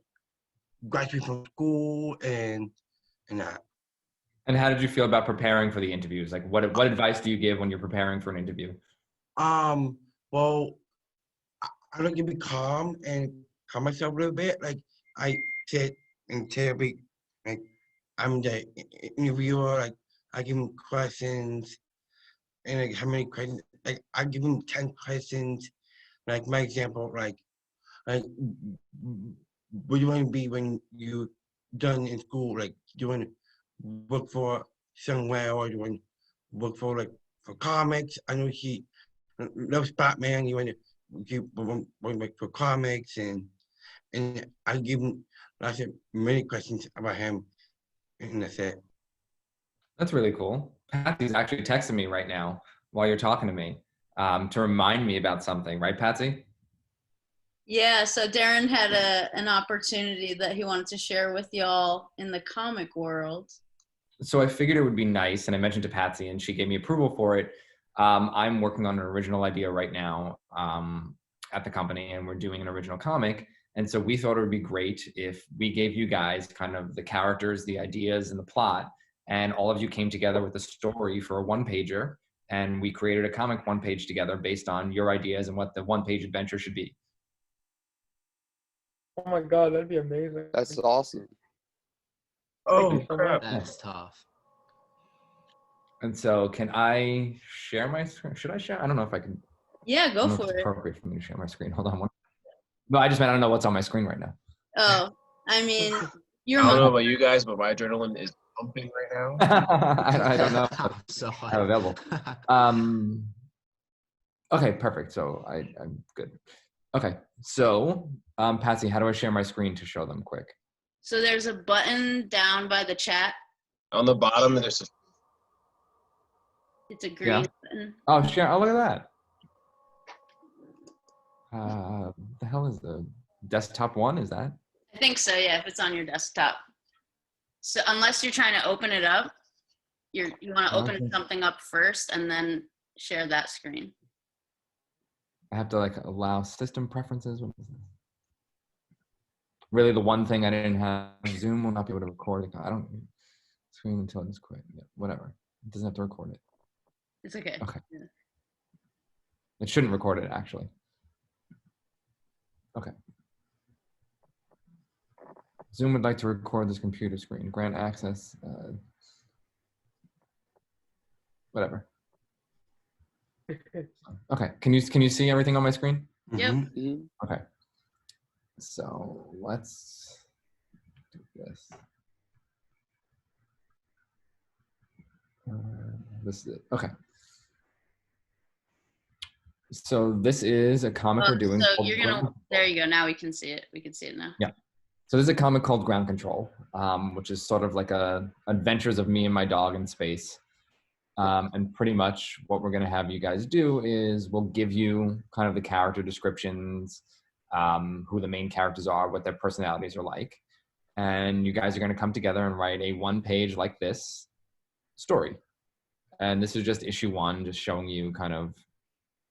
graduate from school and that. And how did you feel about preparing for the interviews? Like, what advice do you give when you're preparing for an interview? Well, I like to be calm and calm myself a little bit. Like, I sit and tell me, like, I'm the interviewer. Like, I give him questions, and like how many questions? Like, I give him 10 questions. Like my example, like what do you want to be when you done in school? Like, do you want to work for somewhere, or do you want to work for like for comics? I know he loves Batman. You want to work for comics, and I give him lots of many questions about him, and that's it. That's really cool. Patsy's actually texting me right now while you're talking to me to remind me about something, right, Patsie? Yeah, so Darren had an opportunity that he wanted to share with y'all in the comic world. So I figured it would be nice, and I mentioned to Patsie, and she gave me approval for it. I'm working on an original idea right now at the company, and we're doing an original comic. And so we thought it would be great if we gave you guys kind of the characters, the ideas, and the plot, and all of you came together with a story for a one-pager, and we created a comic one-page together based on your ideas and what the one-page adventure should be. Oh my God, that'd be amazing. That's awesome. Thank you so much. That's tough. And so can I share my screen? Should I share? I don't know if I can. Yeah, go for It's it. appropriate for me to share my screen. Hold on one. No, I just meant I don't know what's on my screen right now. Oh, I mean, you're I don't know about you guys, but my adrenaline is pumping right now. I don't know. I'm so I have available. Okay, perfect. So I'm good. Okay, so Patsie, how do I share my screen to show them quick? So there's a button down by the chat. On the bottom, there's a It's a green button. Oh, share. Oh, look at that. What the hell is the desktop one? Is that? I think so, yeah, if it's on your desktop. So unless you're trying to open it up, you want to open something up first and then share that screen. I have to like allow system preferences. What is this? Really, the one thing I didn't have, Zoom will not be able to record it. I don't screen until it's quit. Yeah, whatever. It doesn't have to record it. It's okay. Okay. Yeah. It shouldn't record it, actually. Okay. Zoom would like to record this computer screen. Grant access. Whatever. Okay. Can you see everything on my screen? Yep. Mhm. Okay. So let's do this. This is it. Okay. So this is a comic we're doing. So called you're gonna. There you go. Now we can see it. We can see it now. Yeah. So this is a comic called Ground Control, which is sort of like a adventures of me and my dog in space. And pretty much what we're going to have you guys do is we'll give you kind of the character descriptions, who the main characters are, what their personalities are like. And you guys are going to come together and write a 1-page like this story. And this is just issue 1, just showing you kind of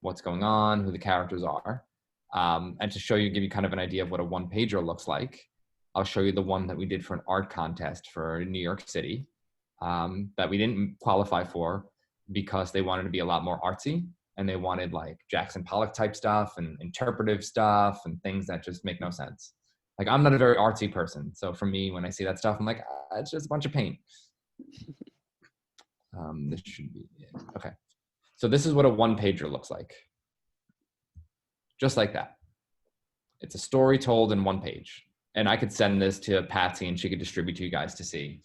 what's going on, who the characters are. And to show you, give you kind of an idea of what a 1-pager looks like, I'll show you the one that we did for an art contest for New York City that we didn't qualify for because they wanted to be a lot more artsy, and they wanted like Jackson Pollock type stuff and interpretive stuff and things that just make no sense. Like, I'm not a very artsy person. So for me, when I see that stuff, I'm like, it's just a bunch of paint. This should be it. Okay. So this is what a 1-pager looks like. Just like that. It's a story told in 1 page. And I could send this to Patsie and she could distribute to you guys to see.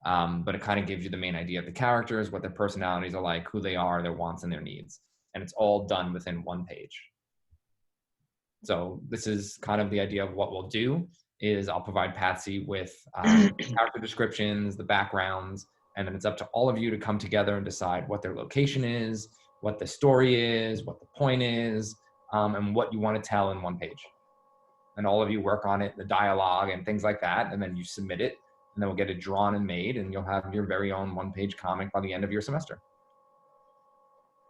But it kind of gives you the main idea of the characters, what their personalities are like, who they are, their wants and their needs. And it's all done within 1 page. So this is kind of the idea of what we'll do is I'll provide Patsie with character descriptions, the backgrounds, and then it's up to all of you to come together and decide what their location is, what the story is, what the point is, and what you want to tell in 1 page. And all of you work on it, the dialogue and things like that, and then you submit it, and then we'll get it drawn and made, and you'll have your very own 1-page comic by the end of your semester.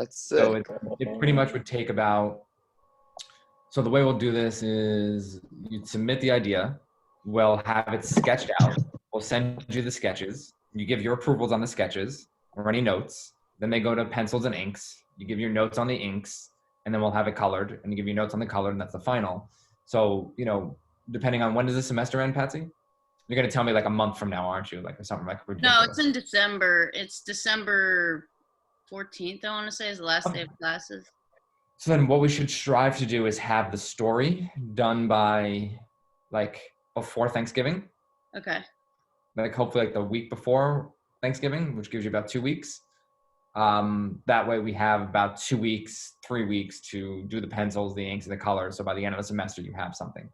That's sick. So it pretty much would take about, so the way we'll do this is you'd submit the idea, we'll have it sketched out, we'll send you the sketches, you give your approvals on the sketches or any notes, then they go to pencils and inks, you give your notes on the inks, and then we'll have it colored, and you give your notes on the color, and that's the final. So, you know, depending on when does the semester end, Patsie? You're going to tell me like a month from now, aren't you? Like, or something like ridiculous. No, it's in December. It's December 14th, I want to say, is the last day of classes. So then what we should strive to do is have the story done by like before Thanksgiving. Okay. Like hopefully like the week before Thanksgiving, which gives you about 2 weeks. That way we have about 2 weeks, 3 weeks to do the pencils, the inks, and the colors. So by the end of the semester, you have something.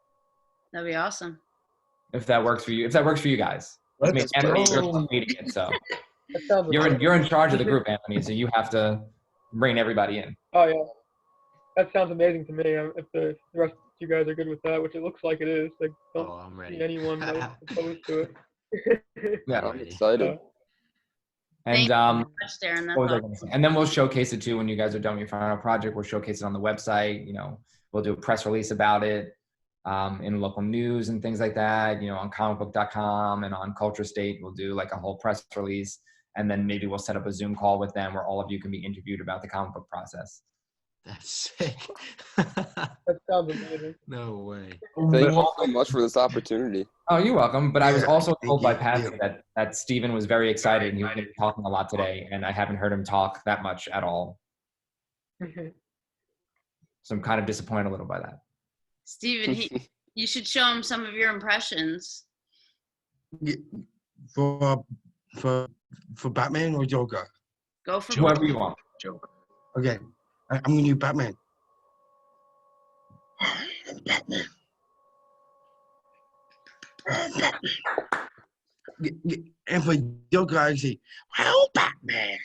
That'd be awesome. If that works for you, if that works for you guys. I mean, Anthony, you're leading it, so you're in charge of the group, Anthony. So you have to bring everybody in. Oh yeah, that sounds amazing to me. If the rest of you guys are good with that, which it looks like it is, like don't I'm ready. see anyone that is opposed to it. Yeah, I'm excited. and Thank you so much, Darren. what was I That's gonna say? And then we'll showcase it too when you guys are done with your final project. We'll showcase it on the website. You know, we'll do a press release about it. In local news and things like that, you know, on comicbook.com and on Culture State, we'll do like a whole press release, and then maybe we'll set up a Zoom call with them where all of you can be interviewed about the comic book process. That's sick. That sounds amazing. No way. Thank you so much for this opportunity. Oh, you're welcome. But I was also Thank told by you. Patsie that Steven was very excited and he was gonna be talking a lot today, and I haven't heard him talk that much at all. So I'm kind of disappointed a little by that. Steven, you should show him some of your impressions. For Batman or Joker? Go for Whoever you want. Joke. Okay, I'm gonna do Batman. Batman. And for Joker, I say, "Well, Batman,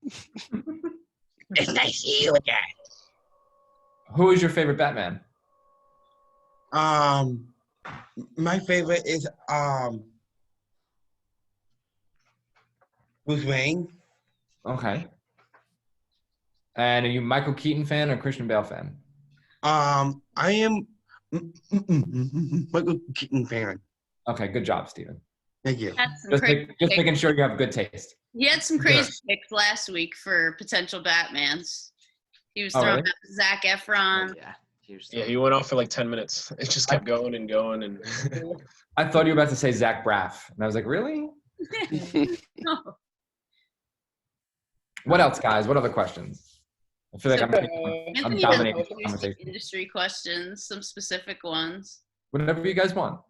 it's nice to see you again." Who is your favorite Batman? My favorite is Bruce Wayne. Okay. And are you Michael Keaton fan or Christian Bale fan? I am Michael Keaton fan. Okay, good job, Steven. Thank you. Had some Just, crazy just picks. making sure you have good taste. He had some crazy picks last week for potential Batmans. He was Oh, throwing really? out Zac Efron. Yeah. Here's Yeah, he went off for like 10 minutes. It just kept going and going. And I thought you were about to say Zach Braff. And I was like, really? No. What else, guys? What other questions? I feel like I'm Anthony dominating has the some conversation. industry questions, some specific ones. Whatever you guys want.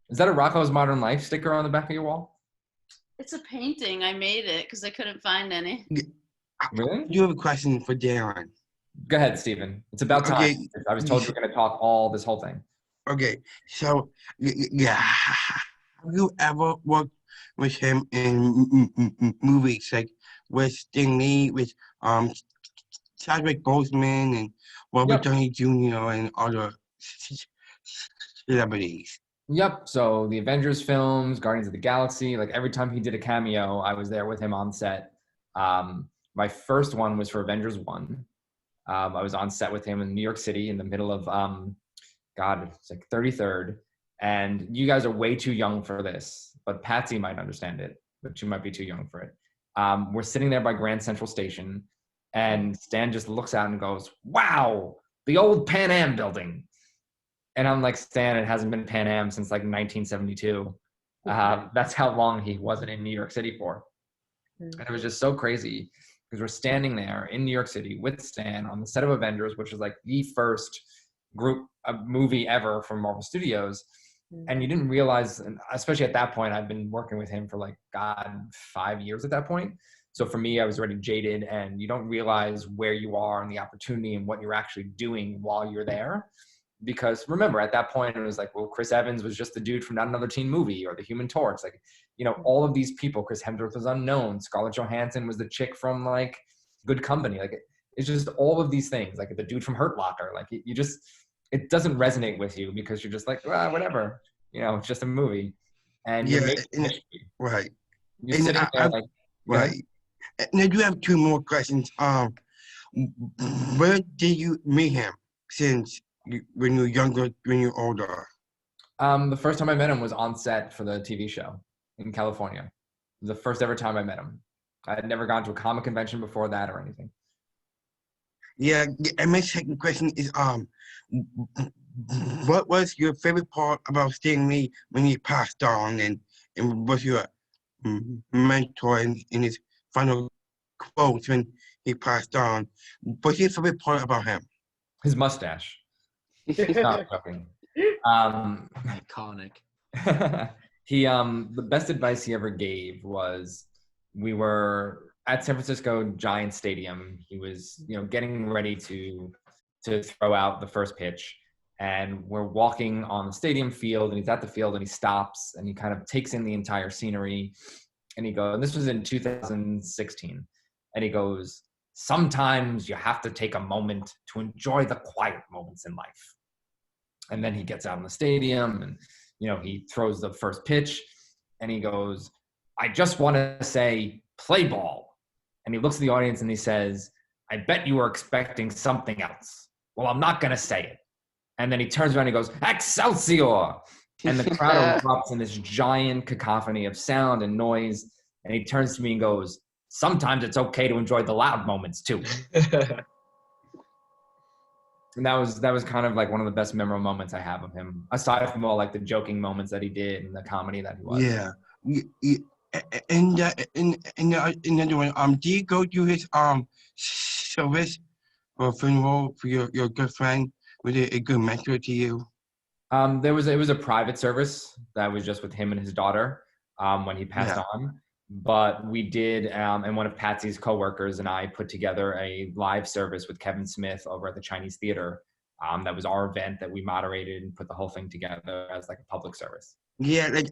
Is that a Rocco's Modern Life sticker on the back of your wall? It's a painting. I made it because I couldn't find any. Really? You have a question for Darren. Go ahead, Steven. It's about time. Okay. I was told you were going to talk all this whole thing. Okay, so yeah, have you ever worked with him in movies like with Sting Lee, with Chadwick Boseman and Robert Yep. Downey Jr. and other celebrities. Yep. So the Avengers films, Guardians of the Galaxy, like every time he did a cameo, I was there with him on set. My first one was for Avengers 1. I was on set with him in New York City in the middle of, it's like 33rd. And you guys are way too young for this, but Patsie might understand it, but you might be too young for it. We're sitting there by Grand Central Station, and Stan just looks out and goes, "Wow, the old Pan Am building." And I'm like, "Stan, it hasn't been Pan Am since like 1972. That's how long he wasn't in New York City for." And it was just so crazy because we're standing there in New York City with Stan on the set of Avengers, which was like the first movie ever from Marvel Studios. And you didn't realize, and especially at that point, I've been working with him for like, 5 years at that point. So for me, I was already jaded, and you don't realize where you are and the opportunity and what you're actually doing while you're there. Because remember, at that point, it was like, well, Chris Evans was just the dude from Not Another Teen Movie or the Human Torch. Like, all of these people, Chris Hemsworth was unknown. Scarlett Johansson was the chick from like Good Company. Like, it's just all of these things, like the dude from Hurt Locker. Like, it doesn't resonate with you because you're just like, well, whatever, it's just a movie. And you're making history. Right. You're sitting there like, right. And I do have two more questions. Where did you meet him when you were younger, when you were older? The first time I met him was on set for the TV show in California. It was the first ever time I met him. I had never gone to a comic convention before that or anything. Yeah, and my second question is, what was your favorite part about Stan Lee when he passed on, and was your mentor in his final quotes when he passed on? What's your favorite part about him? His mustache. Not joking. Iconic. The best advice he ever gave was, we were at San Francisco Giant Stadium. He was, getting ready to throw out the first pitch, and we're walking on the stadium field, and he's at the field, and he stops, and he kind of takes in the entire scenery, and he goes, and this was in 2016, and he goes, "Sometimes you have to take a moment to enjoy the quiet moments in life." And then he gets out in the stadium, and he throws the first pitch, and he goes, "I just want to say, play ball." And he looks at the audience and he says, "I bet you were expecting something else. Well, I'm not going to say it." And then he turns around and he goes, "Excelsior!" And the crowd erupts in this giant cacophony of sound and noise. And he turns to me and goes, "Sometimes it's okay to enjoy the loud moments too." And that was kind of like one of the best memorable moments I have of him, aside from all like the joking moments that he did and the comedy that he was. Yeah. And another one, do you go to his service or funeral for your good friend? Was it a good mentor to you? It was a private service that was just with him and his daughter when he passed on. But we did, and one of Patsie's coworkers and I put together a live service with Kevin Smith over at the Chinese Theater. That was our event that we moderated and put the whole thing together as like a public service. Yeah, like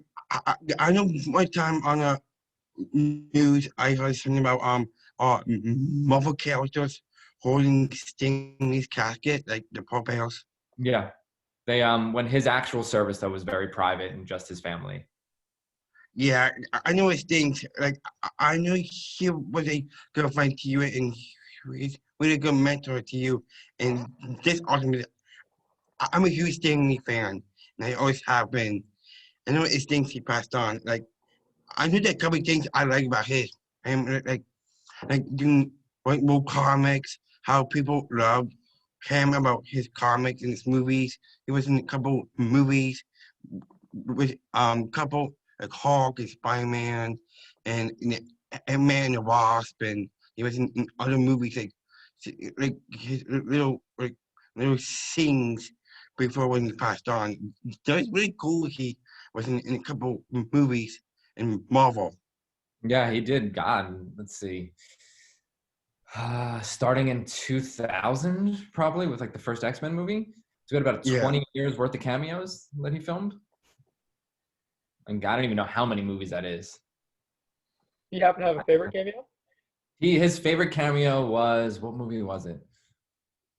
I know one time on the news I heard something about Marvel characters holding Stan Lee's casket, like the Pope House. Yeah, they when his actual service though was very private and just his family. Yeah, I know his things. Like I know he was a good friend to you, and he's really good mentor to you. And this ultimately, I'm a huge Stan Lee fan, and I always have been. I know his things he passed on. Like I knew that couple of things I like about his, and like doing like comics, how people loved him about his comics and his movies. He was in a couple movies with couple like Hulk and Spider-Man and Man and the Wasp, and he was in other movies like his little scenes before when he passed on. That was really cool. He was in a couple movies in Marvel. Yeah, he did. God, let's see. Starting in 2000, probably with like the first X-Men movie. He's got about 20 years worth of cameos that he filmed. And God, I don't even know how many movies that is. Do you happen to have a favorite cameo? His favorite cameo was, what movie was it?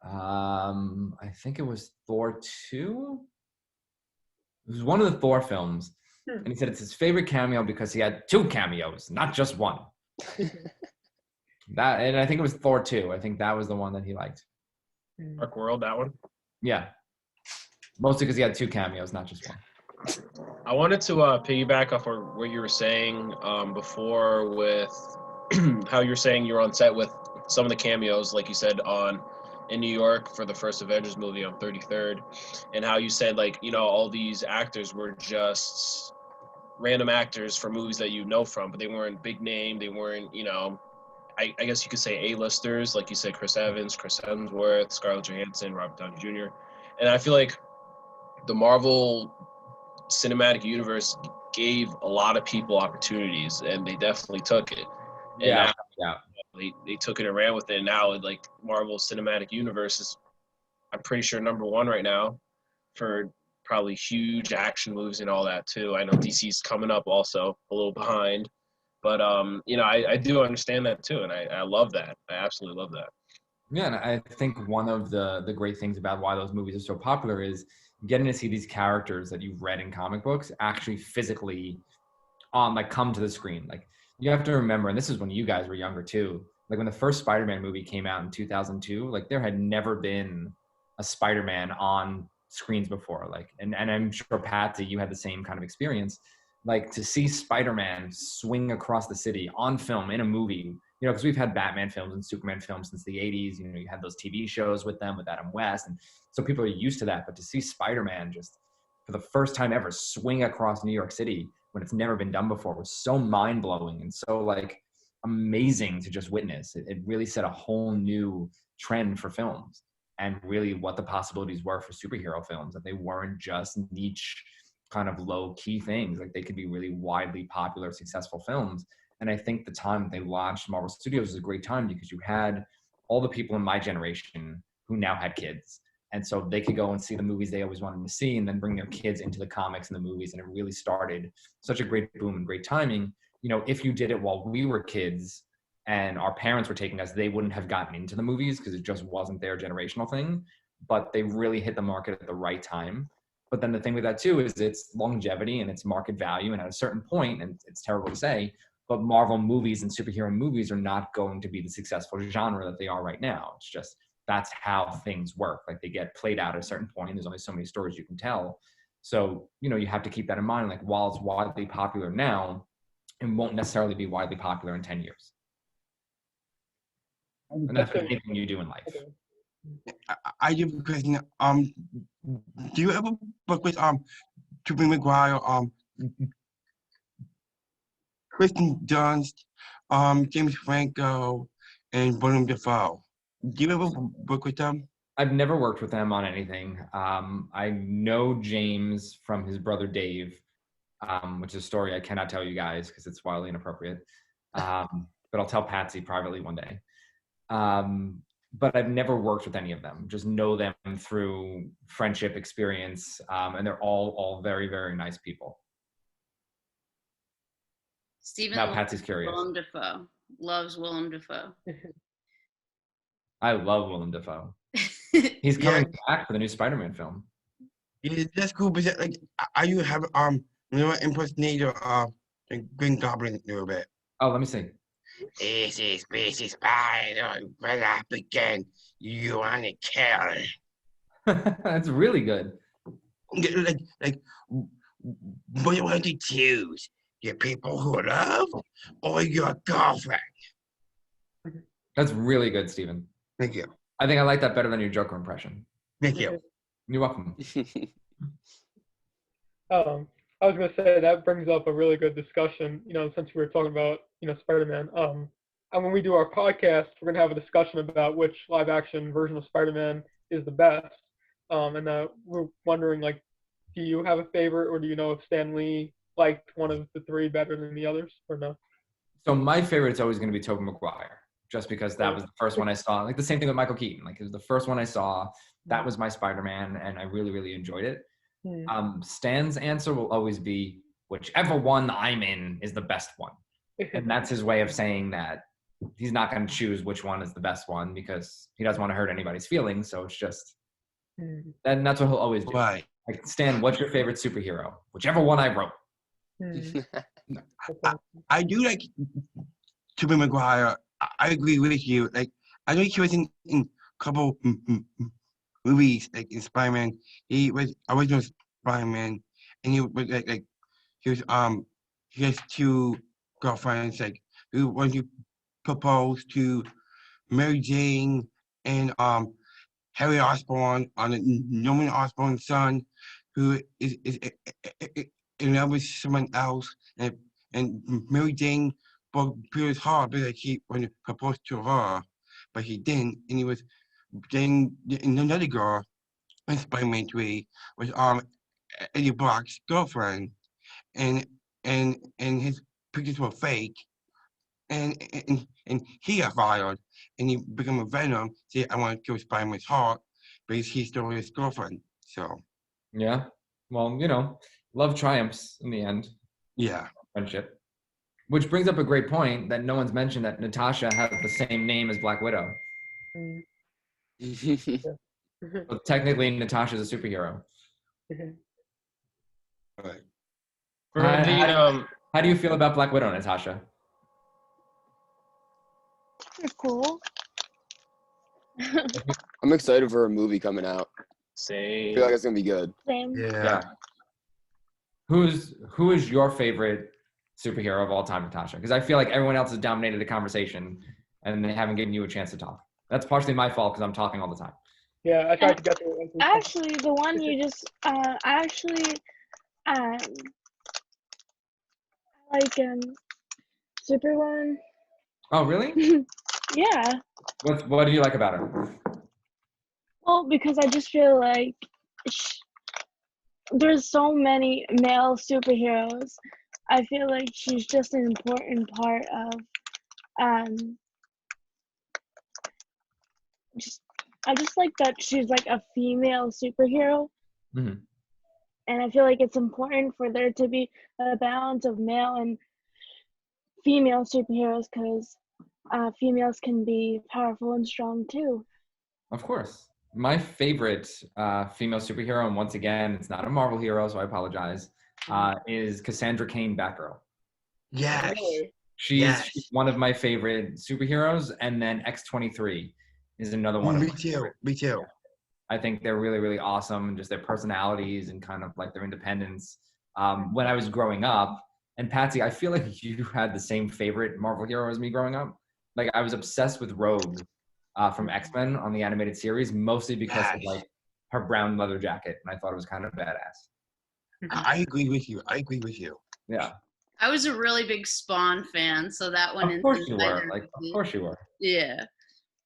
I think it was Thor 2. It was one of the Thor films. And he said it's his favorite cameo because he had 2 cameos, not just one. And I think it was Thor 2. I think that was the one that he liked. Dark World, that one. Yeah. Mostly because he had 2 cameos, not just one. I wanted to piggyback off of what you were saying before with how you're saying you're on set with some of the cameos, like you said, in New York for the first Avengers movie on 33rd, and how you said, like, you know, all these actors were just random actors for movies that you know from, but they weren't big name. They weren't, you know, I guess you could say A-listers, like you said, Chris Evans, Chris Hemsworth, Scarlett Johansson, Robert Downey Jr. And I feel like the Marvel Cinematic Universe gave a lot of people opportunities, and they definitely took it. And Yeah. now they took it and ran with it. And now, like, Marvel Cinematic Universe is, I'm pretty sure, #1 right now for probably huge action movies and all that too. I know DC's coming up also, a little behind, but you know, I do understand that too, and I love that. I absolutely love that. Yeah, and I think one of the great things about why those movies are so popular is getting to see these characters that you've read in comic books actually physically come to the screen. Like, you have to remember, and this is when you guys were younger too, like when the first Spider-Man movie came out in 2002, like there had never been a Spider-Man on screens before. Like, and I'm sure, Patsie, you had the same kind of experience. Like, to see Spider-Man swing across the city on film in a movie, you know, because we've had Batman films and Superman films since the 80s. You know, you had those TV shows with them, with Adam West. And so people are used to that. But to see Spider-Man just for the first time ever swing across New York City when it's never been done before was so mind-blowing and so, like, amazing to just witness. It really set a whole new trend for films, and really what the possibilities were for superhero films, that they weren't just niche kind of low-key things. Like, they could be really widely popular, successful films. And I think the time that they launched Marvel Studios was a great time because you had all the people in my generation who now had kids. And so they could go and see the movies they always wanted to see and then bring their kids into the comics and the movies. And it really started such a great boom and great timing. You know, if you did it while we were kids and our parents were taking us, they wouldn't have gotten into the movies because it just wasn't their generational thing. But they really hit the market at the right time. But then the thing with that too is it's longevity and it's market value. And at a certain point, and it's terrible to say, but Marvel movies and superhero movies are not going to be the successful genre that they are right now. It's just, that's how things work. Like, they get played out at a certain point and there's only so many stories you can tell. So, you know, you have to keep that in mind. Like, while it's widely popular now, it won't necessarily be widely popular in 10 years. And that's anything you do in life. I have a question. Do you ever work with Tobey Maguire, Kristen Dunst, James Franco, and Willem Dafoe? Do you ever work with them? I've never worked with them on anything. I know James from his brother Dave, which is a story I cannot tell you guys because it's wildly inappropriate. But I'll tell Patsie privately one day. But I've never worked with any of them. Just know them through friendship, experience, and they're all very, very nice people. Steven Now Patsie's curious. Willem Dafoe. Loves Willem Dafoe. I love Willem Dafoe. He's coming back for the new Spider-Man film. Yeah, that's cool. But like, are you have impersonator the Green Goblin a little bit? Oh, let me see. This is Mrs. Spider. Right up again. You want to kill? That's really good. Like, what do you want to choose? Your people who love or your girlfriend? That's really good, Steven. Thank you. I think I like that better than your Joker impression. Thank you. You're welcome. I was going to say that brings up a really good discussion, you know, since we were talking about, you know, Spider-Man. And when we do our podcast, we're going to have a discussion about which live action version of Spider-Man is the best. And we're wondering, like, do you have a favorite, or do you know if Stan Lee liked one of the 3 better than the others, or no? So my favorite is always going to be Tobey Maguire, just because that was the first one I saw. Like, the same thing with Michael Keaton. Like, it was the first one I saw. That was my Spider-Man, and I really, really enjoyed it. Stan's answer will always be whichever one I'm in is the best one. And that's his way of saying that he's not going to choose which one is the best one because he doesn't want to hurt anybody's feelings. So it's just, and that's what he'll always do. Right. Like, Stan, what's your favorite superhero? Whichever one I wrote. I do like Tobey Maguire. I agree with you. Like, I know he was in a couple movies, like in Spider-Man. He was original Spider-Man, and he was he was he has two girlfriends, like who when he proposed to Mary Jane and Harry Osborn on Norman Osborn's son, who is in love with someone else, and Mary Jane broke Peter's heart because he when he proposed to her, but he didn't, and he was dating another girl in Spider-Man 3 was Eddie Brock's girlfriend, and his pictures were fake, and he got fired, and he became a Venom. Say, I want to kill Spider-Man's heart because he stole his girlfriend. So Yeah. Well, you know, love triumphs in the end. yeah. Friendship. Which brings up a great point that no one's mentioned, that Natasha has the same name as Black Widow. So technically, Natasha's a superhero. Right. For the How do you feel about Black Widow, Natasha? You're cool. I'm excited for a movie coming out. I same. feel like it's gonna be good. Same. Yeah. Who is your favorite superhero of all time, Natasha? Because I feel like everyone else has dominated the conversation and they haven't given you a chance to talk. That's partially my fault because I'm talking all the time. Yeah, I tried to get to it. Actually, the one you just I like Superwoman. Oh, really? Yeah. What do you like about her? Well, because I just feel like there's so many male superheroes. I feel like she's just an important part of I just like that she's like a female superhero. Mm-hmm. And I feel like it's important for there to be a balance of male and female superheroes because females can be powerful and strong too. Of course. My favorite female superhero, and once again, it's not a Marvel hero, so I apologize, is Cassandra Cain, Batgirl. Yes. She's one of my favorite superheroes, and then X-23 is another one. Me too. Me too. I think they're really, really awesome, and just their personalities and kind of like their independence. When I was growing up, and Patsie, I feel like you had the same favorite Marvel hero as me growing up. Like, I was obsessed with Rogue from X-Men on the animated series, mostly because of like her brown leather jacket, and I thought it was kind of badass. I agree with you. Yeah. I was a really big Spawn fan, so that went Of into course you my were. Like, of course you were. Yeah.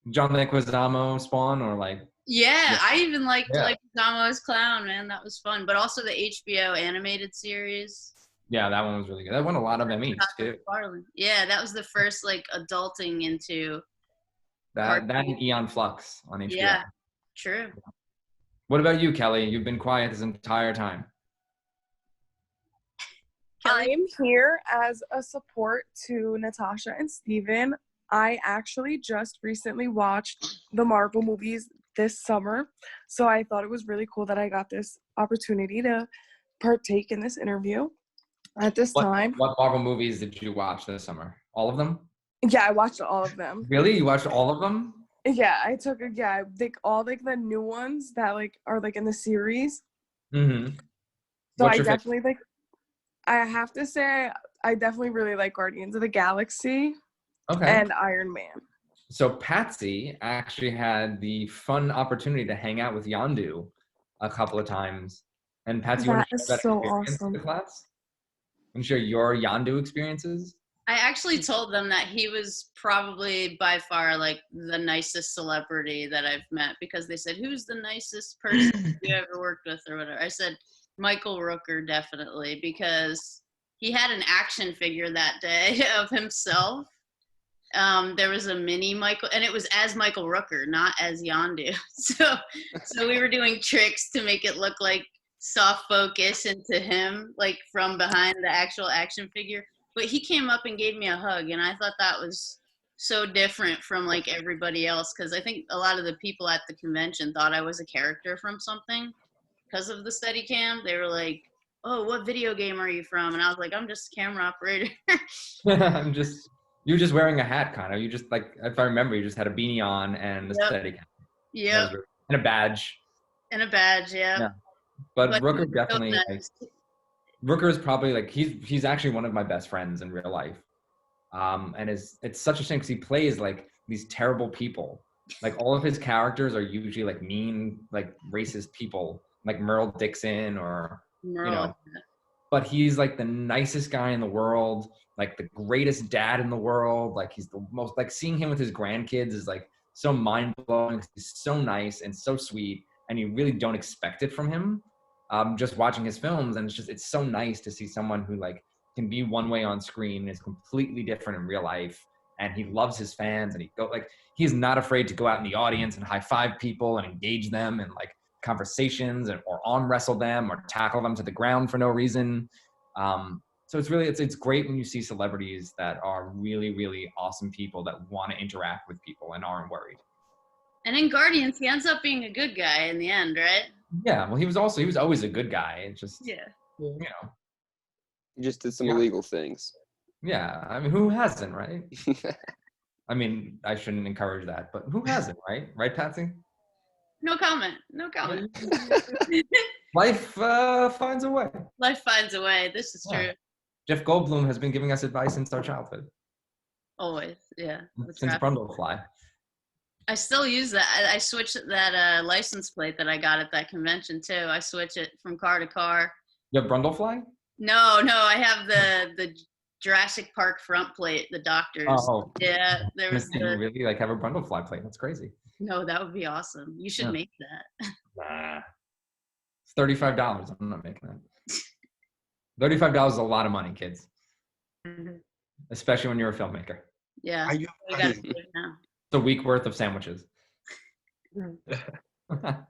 John Leguizamo Spawn, or like. Yeah, I even liked Yeah. like Zamo's Clown, man. That was fun. But also the HBO animated series. Yeah, that one was really good. That won a lot of Emmys too. Yeah, that was the first like adulting into That and Eon Flux on HBO. Yeah, true. What about you, Kelly? You've been quiet this entire time. I am here as a support to Natasha and Steven. I actually just recently watched the Marvel movies this summer, so I thought it was really cool that I got this opportunity to partake in this interview at this time. What Marvel movies did you watch this summer? All of them? Yeah, I watched all of them. Really? You watched all of them? Yeah, I took all like the new ones that like are like in the series. Mm-hmm. So I definitely like. I have to say, I definitely really like Guardians of the Galaxy. Okay. And Iron Man. So Patsie actually had the fun opportunity to hang out with Yondu a couple of times. And Patsie, that is so awesome. To class? And share your Yondu experiences? I actually told them that he was probably by far like the nicest celebrity that I've met, because they said, who's the nicest person you ever worked with or whatever. I said, Michael Rooker, definitely, because he had an action figure that day of himself. There was a mini Michael, and it was as Michael Rooker, not as Yondu. So we were doing tricks to make it look like soft focus into him, like from behind the actual action figure. But he came up and gave me a hug, and I thought that was so different from like everybody else, because I think a lot of the people at the convention thought I was a character from something because of the Steadicam. They were like, "Oh, what video game are you from?" And I was like, "I'm just a camera operator." You're just wearing a hat, kind of. You just like, if I remember, you just had a beanie on and a Yep. Steadicam. Yep. And a badge. And a badge, Yeah. But Rooker he's so definitely, like, nice. Rooker is probably like, he's actually one of my best friends in real life. And it's such a shame because he plays like these terrible people. Like all of his characters are usually like mean, like racist people, like Merle Dixon or, Merle, you know, but he's like the nicest guy in the world, like the greatest dad in the world. Like he's the most, like seeing him with his grandkids is like so mind blowing. He's so nice and so sweet, and you really don't expect it from him. Just watching his films, and it's so nice to see someone who like can be one way on screen and is completely different in real life. And he loves his fans, and he's not afraid to go out in the audience and high five people and engage them in like conversations or arm wrestle them or tackle them to the ground for no reason. So it's great when you see celebrities that are really, really awesome people that want to interact with people and aren't worried. And in Guardians, he ends up being a good guy in the end, right? Yeah, well, he was always a good guy. It's just, Yeah. you know. He just did some illegal things. Yeah, I mean, who hasn't, right? I mean, I shouldn't encourage that, but who hasn't, right? Right, Patsie? No comment. No comment. Life finds a way. Life finds a way. This is true. Jeff Goldblum has been giving us advice since our childhood. Always, yeah. Since Brundlefly. I still use that. I switched that license plate that I got at that convention too. I switch it from car to car. You have Brundlefly? No, I have the Jurassic Park front plate, the doctor's. Oh. Yeah, there was You really like have a Brundlefly plate. That's crazy. No, that would be awesome. You should make that. Nah. It's $35. I'm not making that. $35 is a lot of money, kids. Mm-hmm. Especially when you're a filmmaker. Yeah. We gotta do it now. It's a week worth of sandwiches. I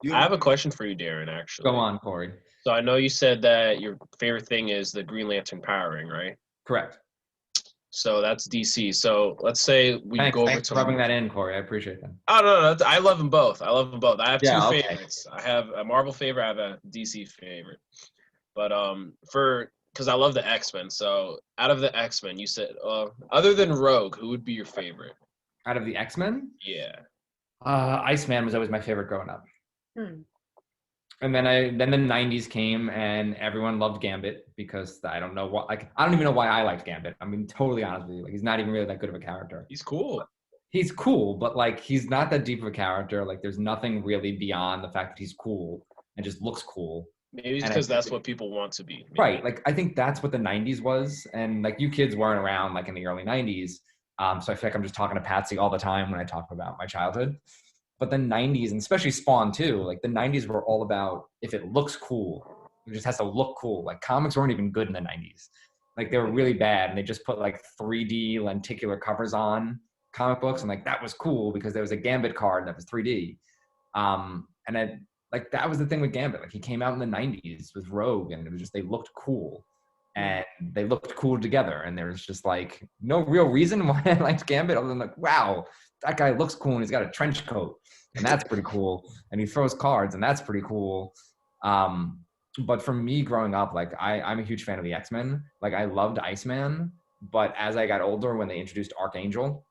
have a question for you, Darren, actually. Go on, Corey. So I know you said that your favorite thing is the Green Lantern powering, right? Correct. So that's DC. So let's say we go over Thanks to for rubbing that in, Corey. I appreciate that. Oh, no, I love them both. I have two okay. favorites. I have a Marvel favorite. I have a DC favorite. But because I love the X-Men. So out of the X-Men, you said other than Rogue, who would be your favorite? Out of the X-Men? Yeah. Iceman was always my favorite growing up. And then the 90s came and everyone loved Gambit because I don't know what, I don't even know why I liked Gambit. I'm being totally honest with you. Like, he's not even really that good of a character. He's cool. He's cool, but like he's not that deep of a character. Like there's nothing really beyond the fact that he's cool and just looks cool. Maybe it's because that's what people want to be. Maybe. Right. Like I think that's what the 90s was. And like you kids weren't around like in the early 90s. So I feel like I'm just talking to Patsie all the time when I talk about my childhood. But the 90s, and especially Spawn too, like the 90s were all about if it looks cool, it just has to look cool. Like comics weren't even good in the 90s. Like they were really bad and they just put like 3D lenticular covers on comic books and like that was cool because there was a Gambit card that was 3D. Like that was the thing with Gambit. Like he came out in the 90s with Rogue and it was just they looked cool. And they looked cool together. And there was just like no real reason why I liked Gambit other than like, wow, that guy looks cool and he's got a trench coat. And that's pretty cool. And he throws cards and that's pretty cool. But for me growing up, like I'm a huge fan of the X-Men. Like I loved Iceman. But as I got older, when they introduced Archangel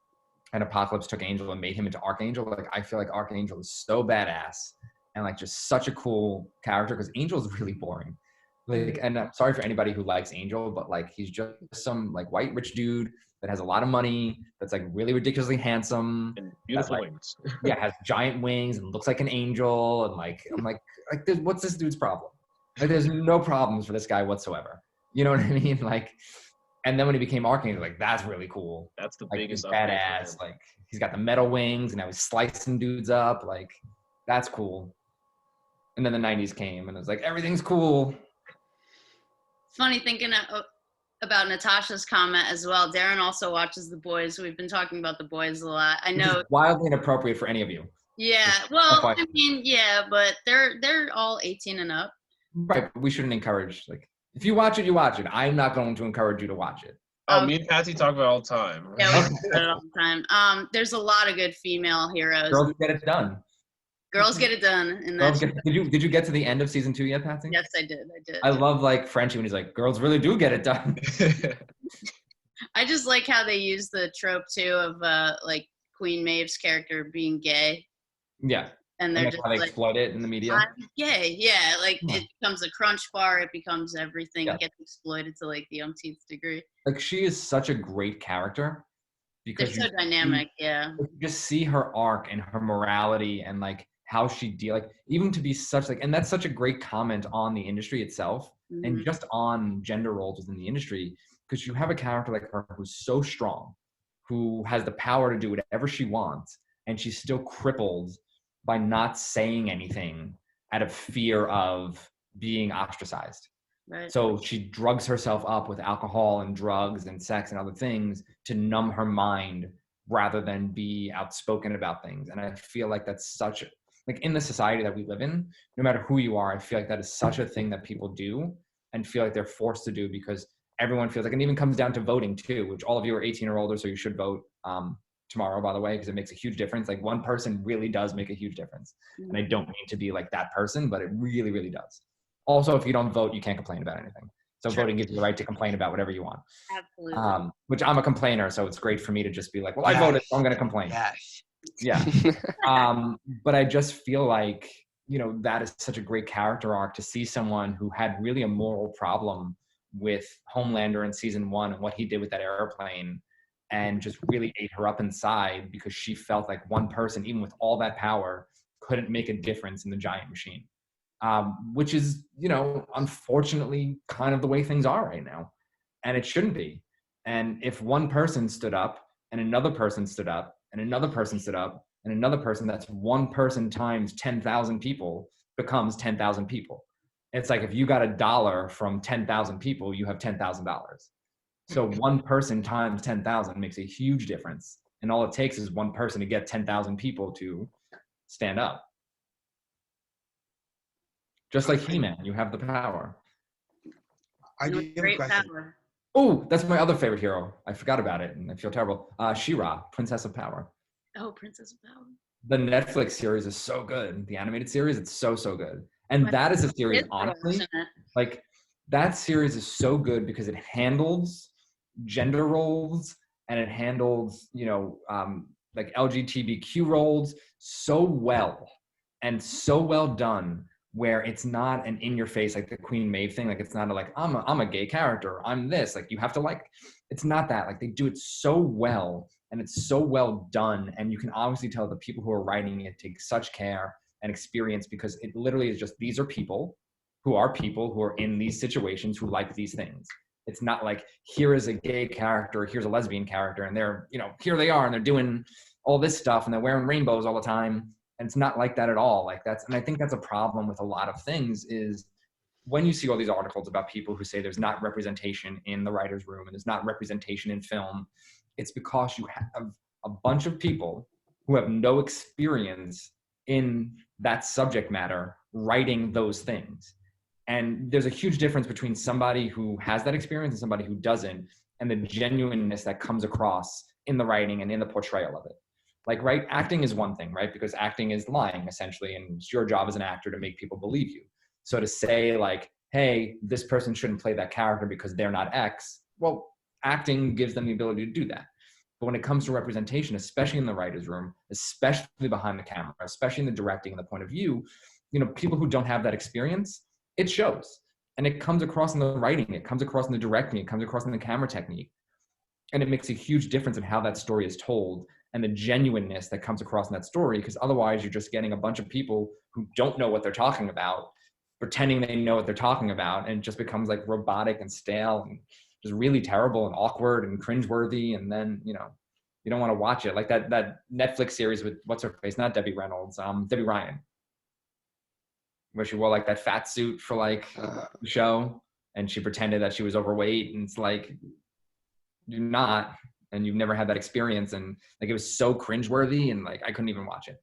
and Apocalypse took Angel and made him into Archangel, like I feel like Archangel is so badass and like just such a cool character because Angel is really boring. Like, and I'm sorry for anybody who likes Angel, but like he's just some like white rich dude that has a lot of money, that's like really ridiculously handsome, and beautiful like, wings. Yeah, has giant wings and looks like an angel, and like I'm like what's this dude's problem? Like there's no problems for this guy whatsoever. You know what I mean? Like, and then when he became Archangel, like that's really cool. That's the like, biggest badass. Like he's got the metal wings and now he's slicing dudes up. Like that's cool. And then the 90s came and it was like everything's cool. Funny thinking about Natasha's comment as well. Darren also watches The Boys. We've been talking about The Boys a lot. I know. It's wildly inappropriate for any of you. Yeah. Well, I mean, yeah, but they're all 18 and up. Right. But we shouldn't encourage, like, if you watch it, you watch it. I'm not going to encourage you to watch it. Oh, me and Patsie talk about it all the time. Yeah, we talk about it all the time. There's a lot of good female heroes. Girls get it done. Girls get it done in that. Did you get to the end of season 2 yet, Patsie? Yes, I did. I love like Frenchie when he's like, girls really do get it done. I just like how they use the trope too of like Queen Maeve's character being gay. Yeah. And they're just how they like, exploit it in the media. I'm gay. Yeah, like Yeah. it becomes a crunch bar. It becomes everything. Yeah. It gets exploited to like the umpteenth degree. Like she is such a great character They're because so dynamic. Yeah. you just see her arc and her morality and like how she like even to be such like, and that's such a great comment on the industry itself and just on gender roles within the industry, because you have a character like her who's so strong, who has the power to do whatever she wants, and she's still crippled by not saying anything out of fear of being ostracized. Right. So she drugs herself up with alcohol and drugs and sex and other things to numb her mind rather than be outspoken about things. And I feel like that's such, like in the society that we live in, no matter who you are, I feel like that is such a thing that people do and feel like they're forced to do because everyone feels like, and it even comes down to voting too, which all of you are 18 or older, so you should vote tomorrow, by the way, because it makes a huge difference. Like one person really does make a huge difference. And I don't mean to be like that person, but it really, really does. Also, if you don't vote, you can't complain about anything. So voting gives you the right to complain about whatever you want. Absolutely. Which I'm a complainer, so it's great for me to just be like, well, I voted, so I'm going to complain. Yes. Yeah. But I just feel like, you know, that is such a great character arc to see someone who had really a moral problem with Homelander in season 1 and what he did with that airplane, and just really ate her up inside because she felt like one person, even with all that power, couldn't make a difference in the giant machine. Which is, you know, unfortunately kind of the way things are right now. And it shouldn't be. And if one person stood up and another person stood up and another person stood up and another person, that's one person times 10,000 people becomes 10,000 people. It's like if you got $1 from 10,000 people, you have $10,000. So one person times 10,000 makes a huge difference. And all it takes is one person to get 10,000 people to stand up. Just like He-Man, you have the power. I do have a question. Power. Oh, that's my other favorite hero. I forgot about it, and I feel terrible. She-Ra, Princess of Power. Oh, Princess of Power. The Netflix series is so good. The animated series, it's so, so good. And that is a series, honestly, like that series is so good because it handles gender roles and it handles, you know, like LGBTQ roles so well and so well done, where it's not an in-your-face like the Queen Maeve thing. Like it's not like I'm a gay character, I'm this. Like you have to like. It's not that. Like they do it so well and it's so well done, and you can obviously tell the people who are writing it take such care and experience, because it literally is just these are people who are in these situations who like these things. It's not like here is a gay character, here's a lesbian character, and they're, you know, here they are and they're doing all this stuff and they're wearing rainbows all the time. And it's not like that at all. Like that's, and I think that's a problem with a lot of things is when you see all these articles about people who say there's not representation in the writer's room and there's not representation in film, it's because you have a bunch of people who have no experience in that subject matter writing those things. And there's a huge difference between somebody who has that experience and somebody who doesn't, and the genuineness that comes across in the writing and in the portrayal of it. Like, right, acting is one thing, right? Because acting is lying, essentially, and it's your job as an actor to make people believe you. So to say, like, hey, this person shouldn't play that character because they're not X, well, acting gives them the ability to do that. But when it comes to representation, especially in the writer's room, especially behind the camera, especially in the directing and the point of view, you know, people who don't have that experience, it shows. And it comes across in the writing, it comes across in the directing, it comes across in the camera technique. And it makes a huge difference in how that story is told and the genuineness that comes across in that story, because otherwise you're just getting a bunch of people who don't know what they're talking about, pretending they know what they're talking about, and it just becomes like robotic and stale and just really terrible and awkward and cringeworthy. And then, you know, you don't want to watch it. Like that Netflix series with, what's her face? Not Debbie Reynolds, Debbie Ryan, where she wore like that fat suit for like the show, and she pretended that she was overweight, and it's like, you're not, and you've never had that experience, and like it was so cringeworthy, and like I couldn't even watch it.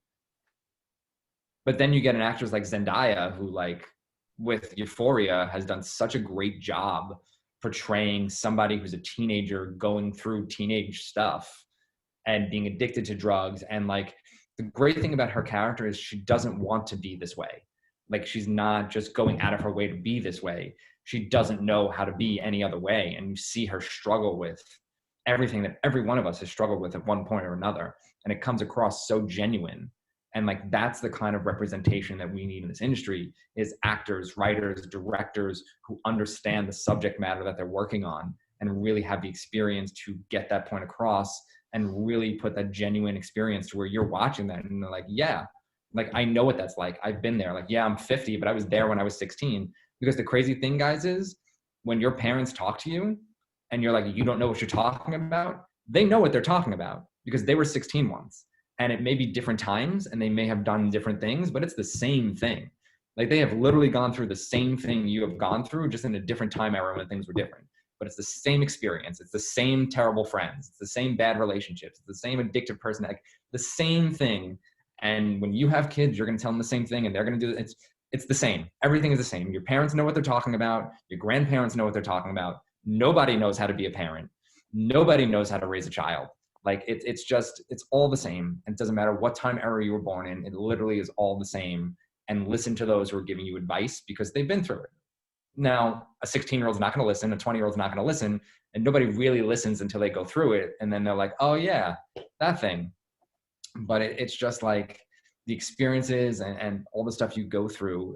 But then you get an actress like Zendaya, who like with Euphoria has done such a great job portraying somebody who's a teenager going through teenage stuff and being addicted to drugs. And like, the great thing about her character is she doesn't want to be this way. Like, she's not just going out of her way to be this way. She doesn't know how to be any other way. And you see her struggle with everything that every one of us has struggled with at one point or another. And it comes across so genuine. And like, that's the kind of representation that we need in this industry, is actors, writers, directors who understand the subject matter that they're working on and really have the experience to get that point across and really put that genuine experience to where you're watching that and they're like, yeah, like, I know what that's like. I've been there. Like, yeah, I'm 50, but I was there when I was 16. Because the crazy thing, guys, is when your parents talk to you and you're like, you don't know what you're talking about, they know what they're talking about because they were 16 once. And it may be different times and they may have done different things, but it's the same thing. Like, they have literally gone through the same thing you have gone through, just in a different time era when things were different. But it's the same experience. It's the same terrible friends. It's the same bad relationships. It's the same addictive person, like the same thing. And when you have kids, you're going to tell them the same thing and they're going to do it. It's the same. Everything is the same. Your parents know what they're talking about. Your grandparents know what they're talking about. Nobody knows how to be a parent. Nobody knows how to raise a child. Like, it's all the same. It doesn't matter what time era you were born in. It literally is all the same. And listen to those who are giving you advice because they've been through it. Now, a 16-year-old's not going to listen. A 20-year-old's not going to listen. And nobody really listens until they go through it. And then they're like, oh yeah, that thing. But it's just like the experiences and all the stuff you go through,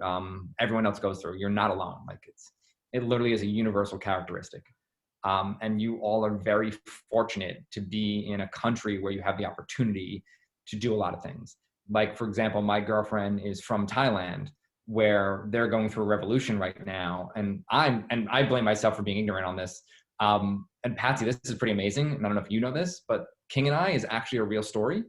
everyone else goes through. You're not alone. Like, it literally is a universal characteristic. And you all are very fortunate to be in a country where you have the opportunity to do a lot of things. Like, for example, my girlfriend is from Thailand, where they're going through a revolution right now. And I blame myself for being ignorant on this. And Patsie, this is pretty amazing. And I don't know if you know this, but King and I is actually a real story.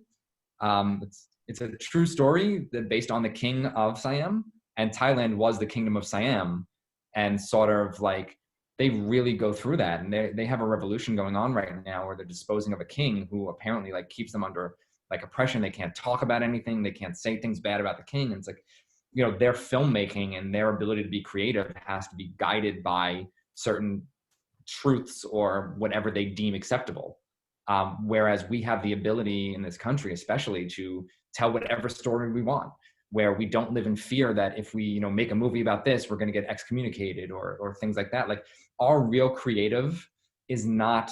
It's a true story that based on the king of Siam, and Thailand was the kingdom of Siam, and sort of like, they really go through that. And they have a revolution going on right now where they're disposing of a king who apparently like keeps them under like oppression. They can't talk about anything. They can't say things bad about the king. And it's like, you know, their filmmaking and their ability to be creative has to be guided by certain truths or whatever they deem acceptable. Whereas we have the ability in this country, especially, to tell whatever story we want, where we don't live in fear that if we, you know, make a movie about this, we're going to get excommunicated or things like that. Like, our real creative is not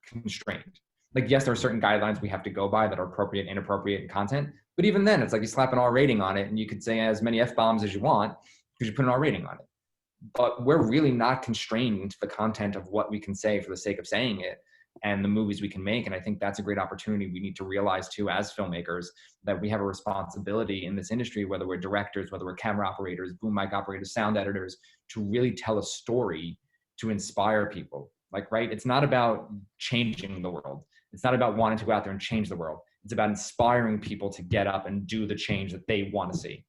constrained. Like, yes, there are certain guidelines we have to go by that are appropriate, inappropriate content. But even then, it's like you slap an R rating on it and you could say as many F-bombs as you want because you put an R rating on it. But we're really not constrained to the content of what we can say for the sake of saying it and the movies we can make. And I think that's a great opportunity we need to realize too, as filmmakers, that we have a responsibility in this industry, whether we're directors, whether we're camera operators, boom mic operators, sound editors, to really tell a story to inspire people. Like, right? It's not about changing the world. It's not about wanting to go out there and change the world. It's about inspiring people to get up and do the change that they want to see.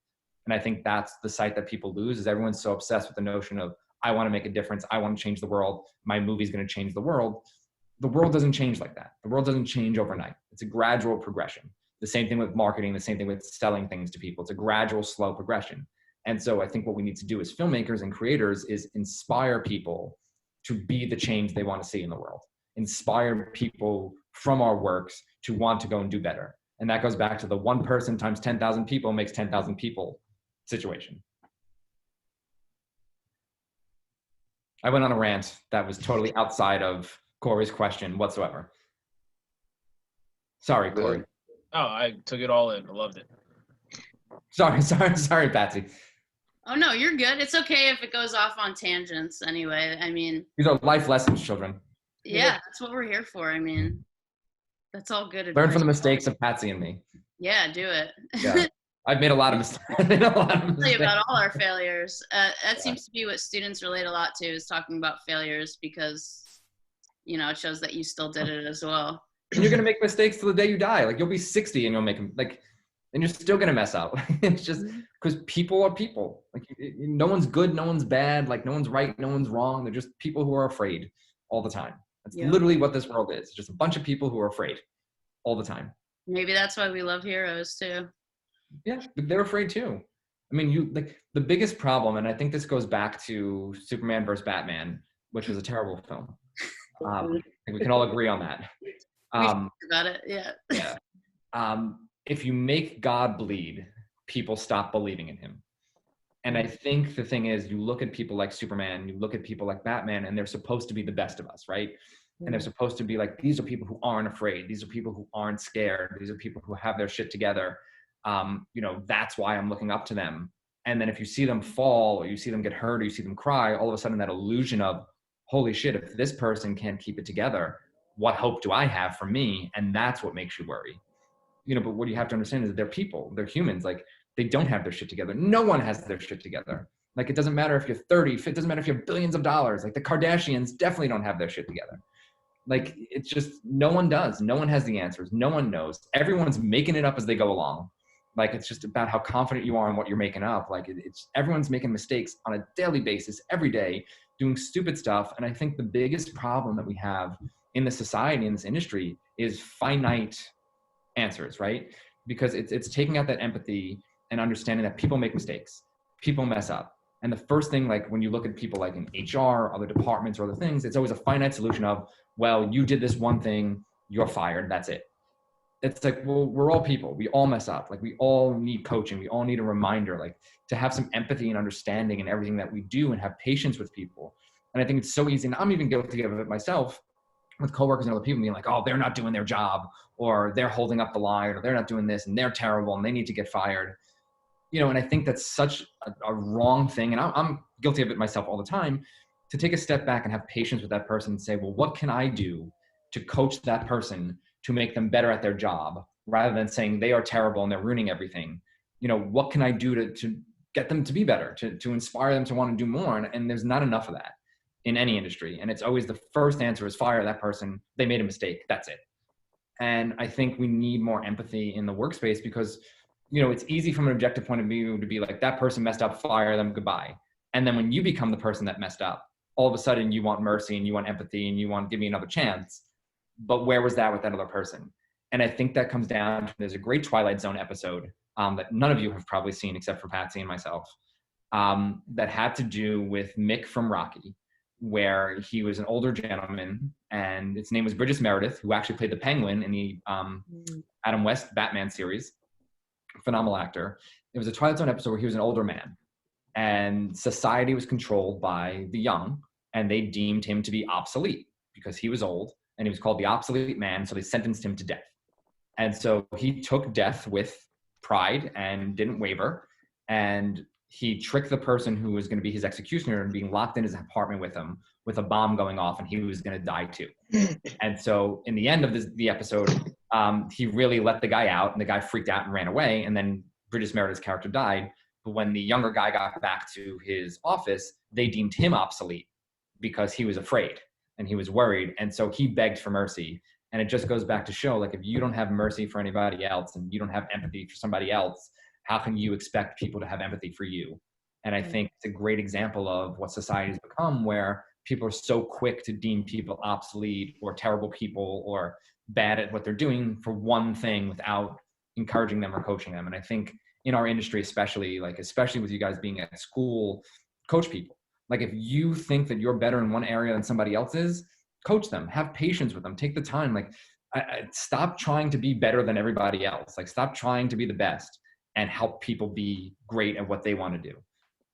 And I think that's the sight that people lose, is everyone's so obsessed with the notion of, I want to make a difference. I want to change the world. My movie's going to change the world. The world doesn't change like that. The world doesn't change overnight. It's a gradual progression. The same thing with marketing, the same thing with selling things to people. It's a gradual, slow progression. And so I think what we need to do as filmmakers and creators is inspire people to be the change they want to see in the world. Inspire people from our works to want to go and do better. And that goes back to the one person times 10,000 people makes 10,000 people situation. I went on a rant that was totally outside of Corey's question whatsoever. Sorry, Corey. Oh, I took it all in. I loved it. Sorry, Patsie. Oh no, you're good. It's okay if it goes off on tangents anyway. I mean, these are life lessons, children. Yeah, that's what we're here for. I mean, that's all good advice. Learn from the mistakes of Patsie and me. Yeah, do it. Yeah. I've made a lot of mistakes. Tell you about all our failures. That seems to be what students relate a lot to, is talking about failures, because, you know, it shows that you still did it as well. And you're gonna make mistakes till the day you die. Like, you'll be 60 and you'll make them, like, and you're still gonna mess up. It's just because people are people. Like, no one's good, no one's bad. Like, no one's right, no one's wrong. They're just people who are afraid all the time. That's literally what this world is. It's just a bunch of people who are afraid all the time. Maybe that's why we love heroes too. Yeah, but they're afraid too. I mean, the biggest problem, and I think this goes back to Superman versus Batman, which was a terrible film. I think we can all agree on that. We talked about it, yeah. Yeah. If you make God bleed, people stop believing in him. And I think the thing is, you look at people like Superman, you look at people like Batman, and they're supposed to be the best of us, right? And they're supposed to be like, these are people who aren't afraid. These are people who aren't scared. These are people who have their shit together. That's why I'm looking up to them. And then if you see them fall, or you see them get hurt, or you see them cry, all of a sudden that illusion of, holy shit, if this person can't keep it together, what hope do I have for me? And that's what makes you worry. But what you have to understand is that they're people, they're humans. Like, they don't have their shit together. No one has their shit together. Like, it doesn't matter if you're 30, it doesn't matter if you have billions of dollars. Like, the Kardashians definitely don't have their shit together. Like, it's just, no one does. No one has the answers. No one knows. Everyone's making it up as they go along. Like, it's just about how confident you are in what you're making up. Like, it's everyone's making mistakes on a daily basis, every day, doing stupid stuff. And I think the biggest problem that we have in the society, in this industry, is finite answers, right? Because it's taking out that empathy and understanding that people make mistakes, people mess up. And the first thing, like when you look at people like in HR, other departments or other things, it's always a finite solution of, well, you did this one thing, you're fired, that's it. It's like, well, we're all people, we all mess up. Like, we all need coaching, we all need a reminder, like to have some empathy and understanding in everything that we do and have patience with people. And I think it's so easy, and I'm even guilty of it myself, with coworkers and other people being like, oh, they're not doing their job, or they're holding up the line, or they're not doing this, and they're terrible, and they need to get fired. And I think that's such a wrong thing. And I'm guilty of it myself all the time, to take a step back and have patience with that person and say, well, what can I do to coach that person to make them better at their job, rather than saying they are terrible and they're ruining everything? What can I do to get them to be better, to inspire them to want to do more? And there's not enough of that in any industry. And it's always the first answer is fire that person. They made a mistake. That's it. And I think we need more empathy in the workspace, because, it's easy from an objective point of view to be like, that person messed up, fire them, goodbye. And then when you become the person that messed up, all of a sudden you want mercy and you want empathy and you want to give me another chance. But where was that with that other person? And I think that comes down to, there's a great Twilight Zone episode that none of you have probably seen except for Patsie and myself, that had to do with Mick from Rocky, where he was an older gentleman, and his name was Bridges Meredith, who actually played the Penguin in the Adam West Batman series. Phenomenal actor. It was a Twilight Zone episode where he was an older man, and society was controlled by the young, and they deemed him to be obsolete because he was old, and he was called the obsolete man, so they sentenced him to death. And so he took death with pride and didn't waver, and he tricked the person who was going to be his executioner and being locked in his apartment with him, with a bomb going off, and he was going to die too. And so in the end of the episode, he really let the guy out, and the guy freaked out and ran away. And then Bridges Meredith's character died. But when the younger guy got back to his office, they deemed him obsolete because he was afraid and he was worried. And so he begged for mercy. And it just goes back to show, like, if you don't have mercy for anybody else and you don't have empathy for somebody else, how can you expect people to have empathy for you? And I think it's a great example of what society has become, where people are so quick to deem people obsolete or terrible people or bad at what they're doing for one thing without encouraging them or coaching them. And I think in our industry, especially with you guys being at school, coach people. Like, if you think that you're better in one area than somebody else is, coach them, have patience with them, take the time. Like, stop trying to be better than everybody else. Like, stop trying to be the best and help people be great at what they want to do.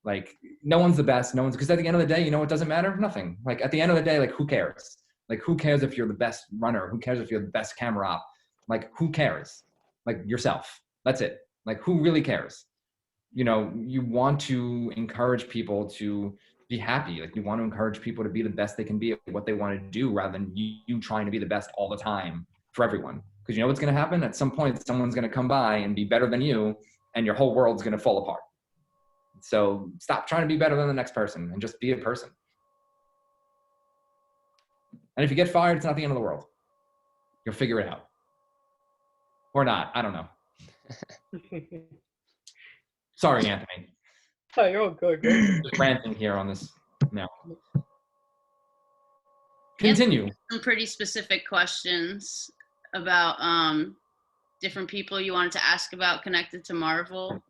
Like, no one's the best. No one's, because at the end of the day, it doesn't matter. Nothing. Like, at the end of the day, like, who cares? Like, who cares if you're the best runner? Who cares if you're the best camera op? Like, who cares? Like, yourself. That's it. Like, who really cares? You want to encourage people to be happy. Like, you want to encourage people to be the best they can be at what they want to do, rather than you trying to be the best all the time for everyone. Because you know what's going to happen? At some point, someone's going to come by and be better than you, and your whole world's going to fall apart. So stop trying to be better than the next person and just be a person. And if you get fired, it's not the end of the world. You'll figure it out. Or not. I don't know. Sorry, Anthony. Oh, you're all good. Just ranting here on this now. Continue. Some pretty specific questions about different people you wanted to ask about connected to Marvel.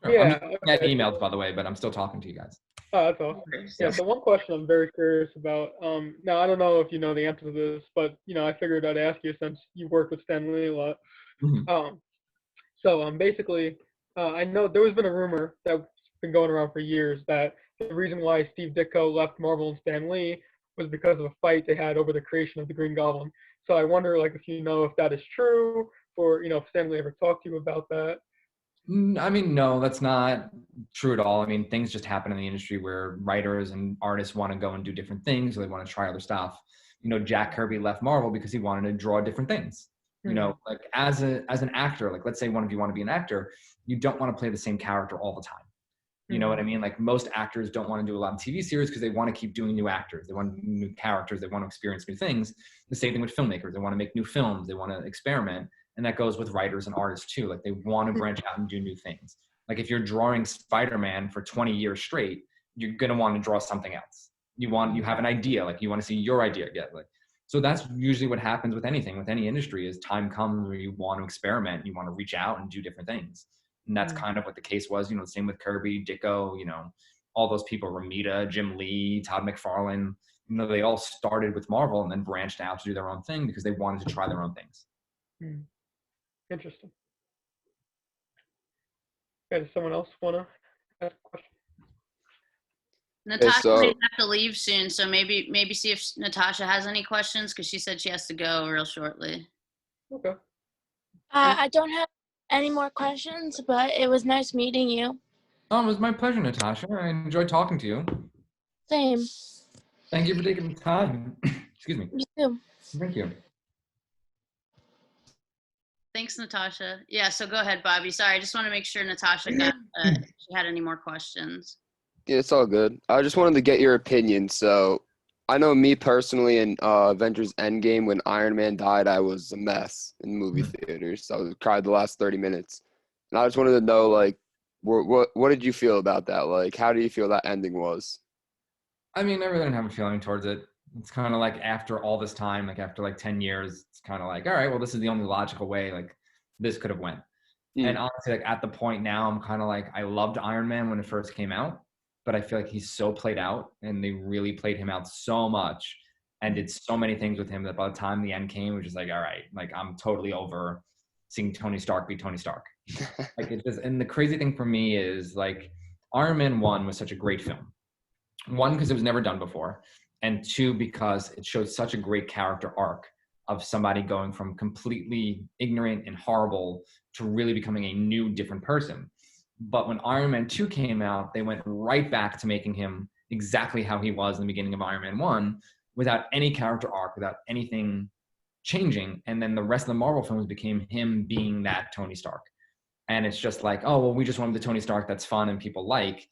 Sure. Yeah, I'm getting emails, by the way, but I'm still talking to you guys. Oh, that's awesome. Yeah, so one question I'm very curious about. Now I don't know if you know the answer to this, but I figured I'd ask you since you worked with Stan Lee a lot. Mhm. Basically, I know there has been a rumor that's been going around for years that the reason why Steve Ditko left Marvel and Stan Lee was because of a fight they had over the creation of the Green Goblin. So I wonder, like, if you know if that is true, or if Stan Lee ever talked to you about that. I mean, no, that's not true at all. I mean, things just happen in the industry where writers and artists want to go and do different things, or they want to try other stuff. Jack Kirby left Marvel because he wanted to draw different things. Like as an actor, like let's say one of you want to be an actor, you don't want to play the same character all the time. You know what I mean? Like most actors don't want to do a lot of TV series because they want to keep doing new actors. They want new characters. They want to experience new things. The same thing with filmmakers. They want to make new films. They want to experiment. And that goes with writers and artists too. Like they want to branch out and do new things. Like if you're drawing Spider-Man for 20 years straight, you're going to want to draw something else. You have an idea, like you want to see your idea get like, so that's usually what happens with anything, with any industry is time comes where you want to experiment, you want to reach out and do different things. And that's kind of what the case was, the same with Kirby, Ditko, all those people, Romita, Jim Lee, Todd McFarlane, they all started with Marvel and then branched out to do their own thing because they wanted to try their own things. Interesting. Okay, does someone else want to ask a question? Natasha may have to leave soon, so maybe see if Natasha has any questions because she said she has to go real shortly. Okay. I don't have any more questions, but it was nice meeting you. Oh, it was my pleasure, Natasha. I enjoyed talking to you. Same. Thank you for taking the time. Excuse me. You too. Thank you. Thanks, Natasha. Yeah, so go ahead, Bobby. Sorry, I just want to make sure Natasha got if she had any more questions. Yeah, it's all good. I just wanted to get your opinion. So I know me personally in Avengers Endgame, when Iron Man died, I was a mess in movie theaters. I cried the last 30 minutes. And I just wanted to know, like, what did you feel about that? Like, how do you feel that ending was? I mean, I really didn't have a feeling towards it. It's kind of like after all this time, like after like 10 years, it's kind of like, all right, well, this is the only logical way, like this could have went. And honestly, like at the point now, I'm kind of like, I loved Iron Man when it first came out, but I feel like he's so played out and they really played him out so much and did so many things with him that by the time the end came, it was just like, all right, like I'm totally over seeing Tony Stark be Tony Stark. Like it just, and the crazy thing for me is like Iron Man 1 was such a great film. One, because it was never done before. And two, because it showed such a great character arc of somebody going from completely ignorant and horrible to really becoming a new, different person. But when Iron Man 2 came out, they went right back to making him exactly how he was in the beginning of Iron Man 1 without any character arc, without anything changing. And then the rest of the Marvel films became him being that Tony Stark. And it's just like, oh, well, we just wanted the Tony Stark that's fun and people like,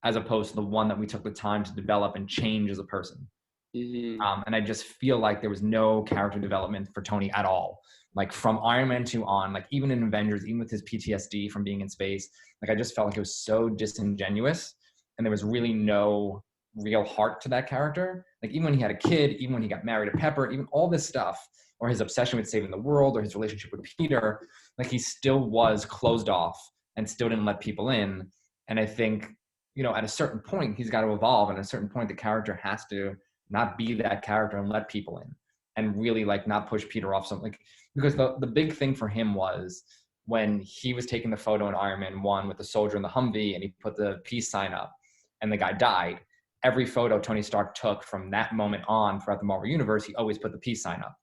as opposed to the one that we took the time to develop and change as a person. And I just feel like there was no character development for Tony at all. Like from Iron Man 2 on, like even in Avengers, even with his PTSD from being in space, like I just felt like it was so disingenuous and there was really no real heart to that character. Like even when he had a kid, even when he got married to Pepper, even all this stuff, or his obsession with saving the world or his relationship with Peter, like he still was closed off and still didn't let people in. And I think, at a certain point, he's got to evolve. And at a certain point, the character has to not be that character and let people in and really like not push Peter off something. Like, because the big thing for him was when he was taking the photo in Iron Man 1 with the soldier in the Humvee and he put the peace sign up and the guy died. Every photo Tony Stark took from that moment on throughout the Marvel Universe, he always put the peace sign up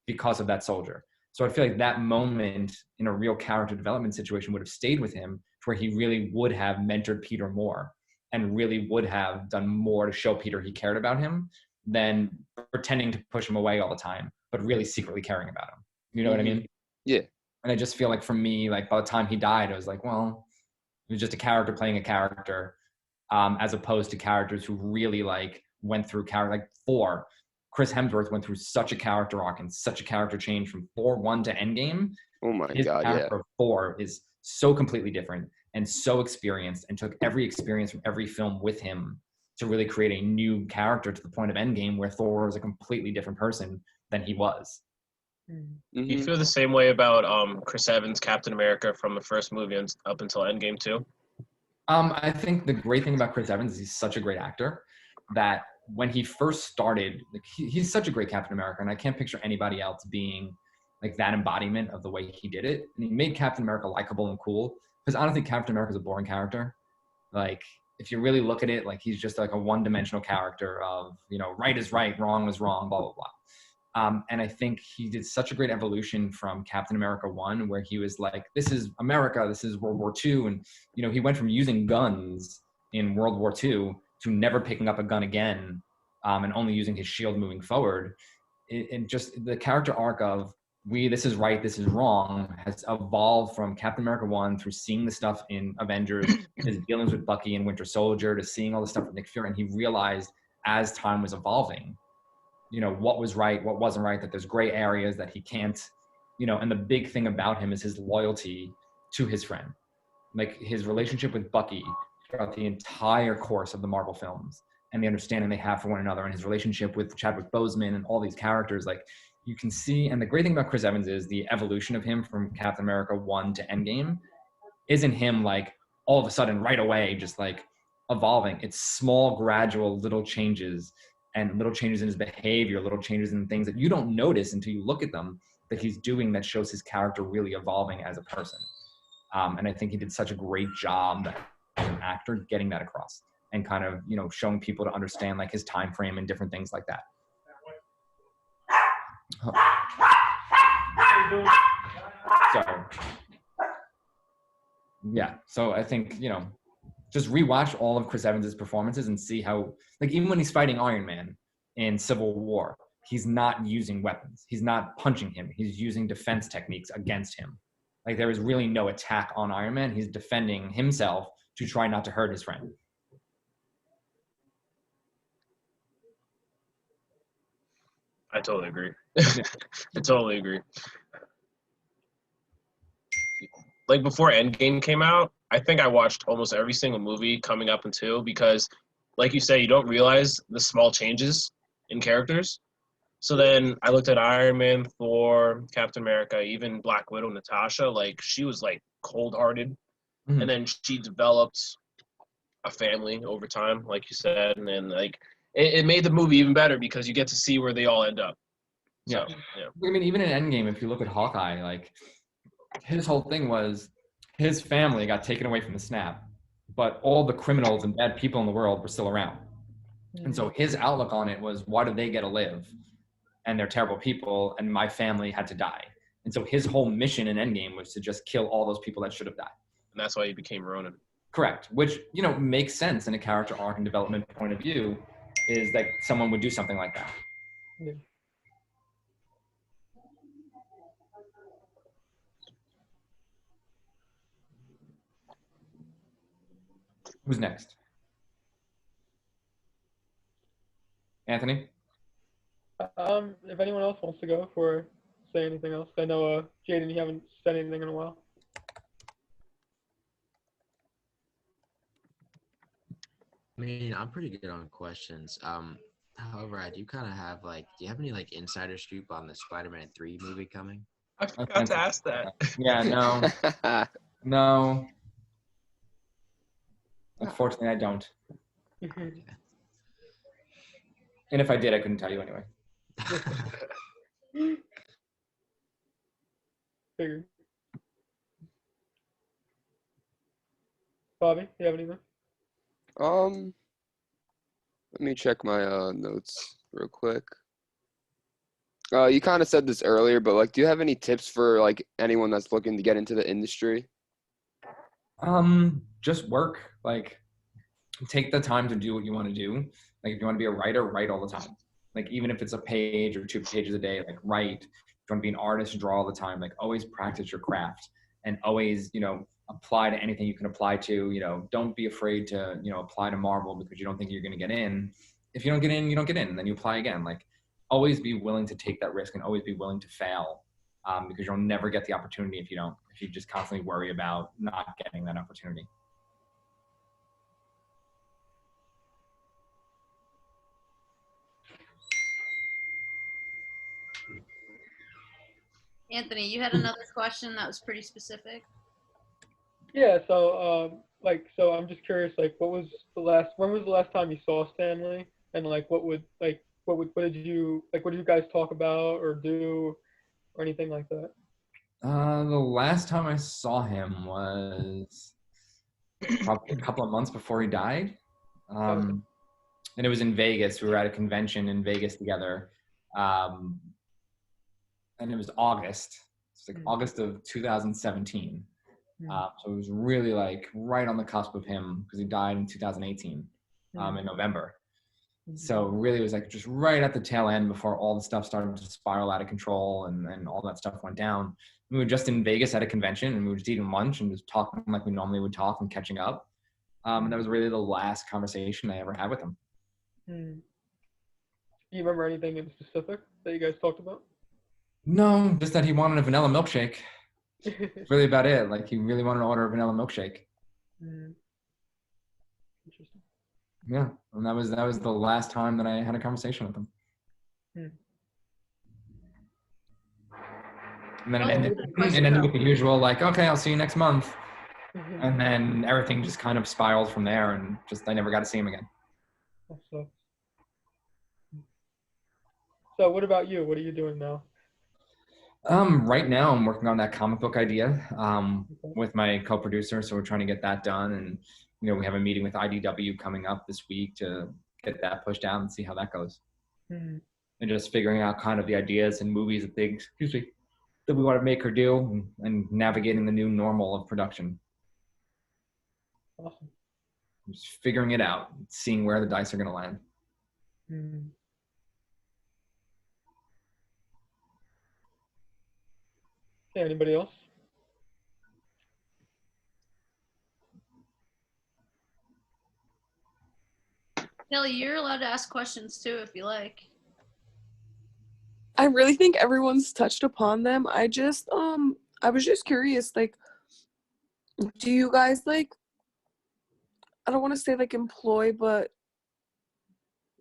because of that soldier. So I feel like that moment in a real character development situation would have stayed with him to where he really would have mentored Peter more and really would have done more to show Peter he cared about him than pretending to push him away all the time, but really secretly caring about him. You know what I mean? Yeah. And I just feel like for me, like by the time he died, I was like, well, it was just a character playing a character, as opposed to characters who really like went through like Thor. Chris Hemsworth went through such a character arc and such a character change from Thor 1 to Endgame. Oh my His God, character of Thor is so completely different and so experienced and took every experience from every film with him to really create a new character to the point of Endgame where Thor is a completely different person than he was. Do you feel the same way about Chris Evans, Captain America from the first movie up until Endgame too? I think the great thing about Chris Evans is he's such a great actor that when he first started, like he's such a great Captain America, and I can't picture anybody else being like that embodiment of the way he did it. And he made Captain America likable and cool, because I don't think Captain America is a boring character. Like, if you really look at it, like he's just like a one-dimensional character of, you know, right is right, wrong is wrong, blah, blah, blah. And I think he did such a great evolution from Captain America 1, where he was like, this is America, this is World War II. And, you know, he went from using guns in World War II to never picking up a gun again, and only using his shield moving forward. And just the character arc of, this is right, this is wrong, has evolved from Captain America 1 through seeing the stuff in Avengers, his dealings with Bucky and Winter Soldier, to seeing all the stuff with Nick Fury. And he realized as time was evolving, you know, what was right, what wasn't right, that there's gray areas that he can't, you know, and the big thing about him is his loyalty to his friend. Like his relationship with Bucky throughout the entire course of the Marvel films, and the understanding they have for one another, and his relationship with Chadwick Boseman and all these characters, like you can see. And the great thing about Chris Evans is the evolution of him from Captain America 1 to Endgame isn't him like all of a sudden right away just like evolving. It's small, gradual, little changes, and little changes in his behavior, little changes in things that you don't notice until you look at them that he's doing, that shows his character really evolving as a person. And I think he did such a great job as an actor getting that across, and kind of, you know, showing people to understand like his time frame and different things like that. So yeah, so I think, you know, just rewatch all of Chris Evans' performances and see how, like, even when he's fighting Iron Man in Civil War, he's not using weapons. He's not punching him. He's using defense techniques against him. Like, there is really no attack on Iron Man. He's defending himself to try not to hurt his friend. I totally agree. I totally agree. Like, before Endgame came out, I think I watched almost every single movie coming up until, because, like you say, you don't realize the small changes in characters. So then I looked at Iron Man, Thor, Captain America, even Black Widow, Natasha. Like, she was, like, cold-hearted. Mm-hmm. And then she developed a family over time, like you said. And then, like, it made the movie even better because you get to see where they all end up. So, yeah. I mean, even in Endgame, if you look at Hawkeye, like, his whole thing was his family got taken away from the snap, but all the criminals and bad people in the world were still around. And so his outlook on it was, why do they get to live? And they're terrible people, and my family had to die. And so his whole mission in Endgame was to just kill all those people that should have died. And that's why he became Ronin. Correct. Which, you know, makes sense in a character arc and development point of view, is that someone would do something like that. Yeah. Who's next? Anthony? If anyone else wants to go for say anything else. I know, Jaden, you haven't said anything in a while. I mean, I'm pretty good on questions. However, I do kind of have like, do you have any like insider scoop on the Spider-Man 3 movie coming? I forgot to ask that. Yeah, no. No. Unfortunately, I don't. And if I did, I couldn't tell you anyway. Figured. Bobby, you have anything? Let me check my notes real quick. You kind of said this earlier, but like, do you have any tips for like anyone that's looking to get into the industry? Just work. Like, take the time to do what you want to do. Like, if you want to be a writer, write all the time. Like, even if it's a page or 2 pages a day, like, write. If you want to be an artist, draw all the time. Like, always practice your craft, and always, you know, apply to anything you can apply to. You know, don't be afraid to, you know, apply to Marvel because you don't think you're going to get in. If you don't get in, you don't get in, and then you apply again. Like, always be willing to take that risk, and always be willing to fail, because you'll never get the opportunity if you just constantly worry about not getting that opportunity. Anthony, you had another question that was pretty specific. Yeah, so like, so I'm just curious, like, when was the last time you saw Stanley, and like, what did you guys talk about or do, or anything like that? The last time I saw him was probably a couple of months before he died. And it was in Vegas. We were at a convention in Vegas together. And it was August. It's like August of 2017. So it was really like right on the cusp of him, because he died in 2018 in November. So really it was like just right at the tail end before all the stuff started to spiral out of control and all that stuff went down. We were just in Vegas at a convention, and we were just eating lunch and just talking like we normally would talk and catching up. And that was really the last conversation I ever had with him. Do you remember anything in specific that you guys talked about? No, just that he wanted a vanilla milkshake. That's really about it. Like, he really wanted to order a vanilla milkshake. Interesting. Yeah, and that was the last time that I had a conversation with him. And then it ended with the usual, like, okay, I'll see you next month. And then everything just kind of spiraled from there, and just I never got to see him again. So what about you? What are you doing now? Right now I'm working on that comic book idea with my co-producer, so we're trying to get that done. And we have a meeting with IDW coming up this week to get that pushed out and see how that goes. And just figuring out kind of the ideas and movies and things, that we want to make or do, and navigating the new normal of production. Awesome. Just figuring it out, seeing where the dice are going to land. Okay, anybody else? Kelly, you're allowed to ask questions too if you like. I really think everyone's touched upon them. I was just curious, like, do you guys, like, I don't want to say like employ, but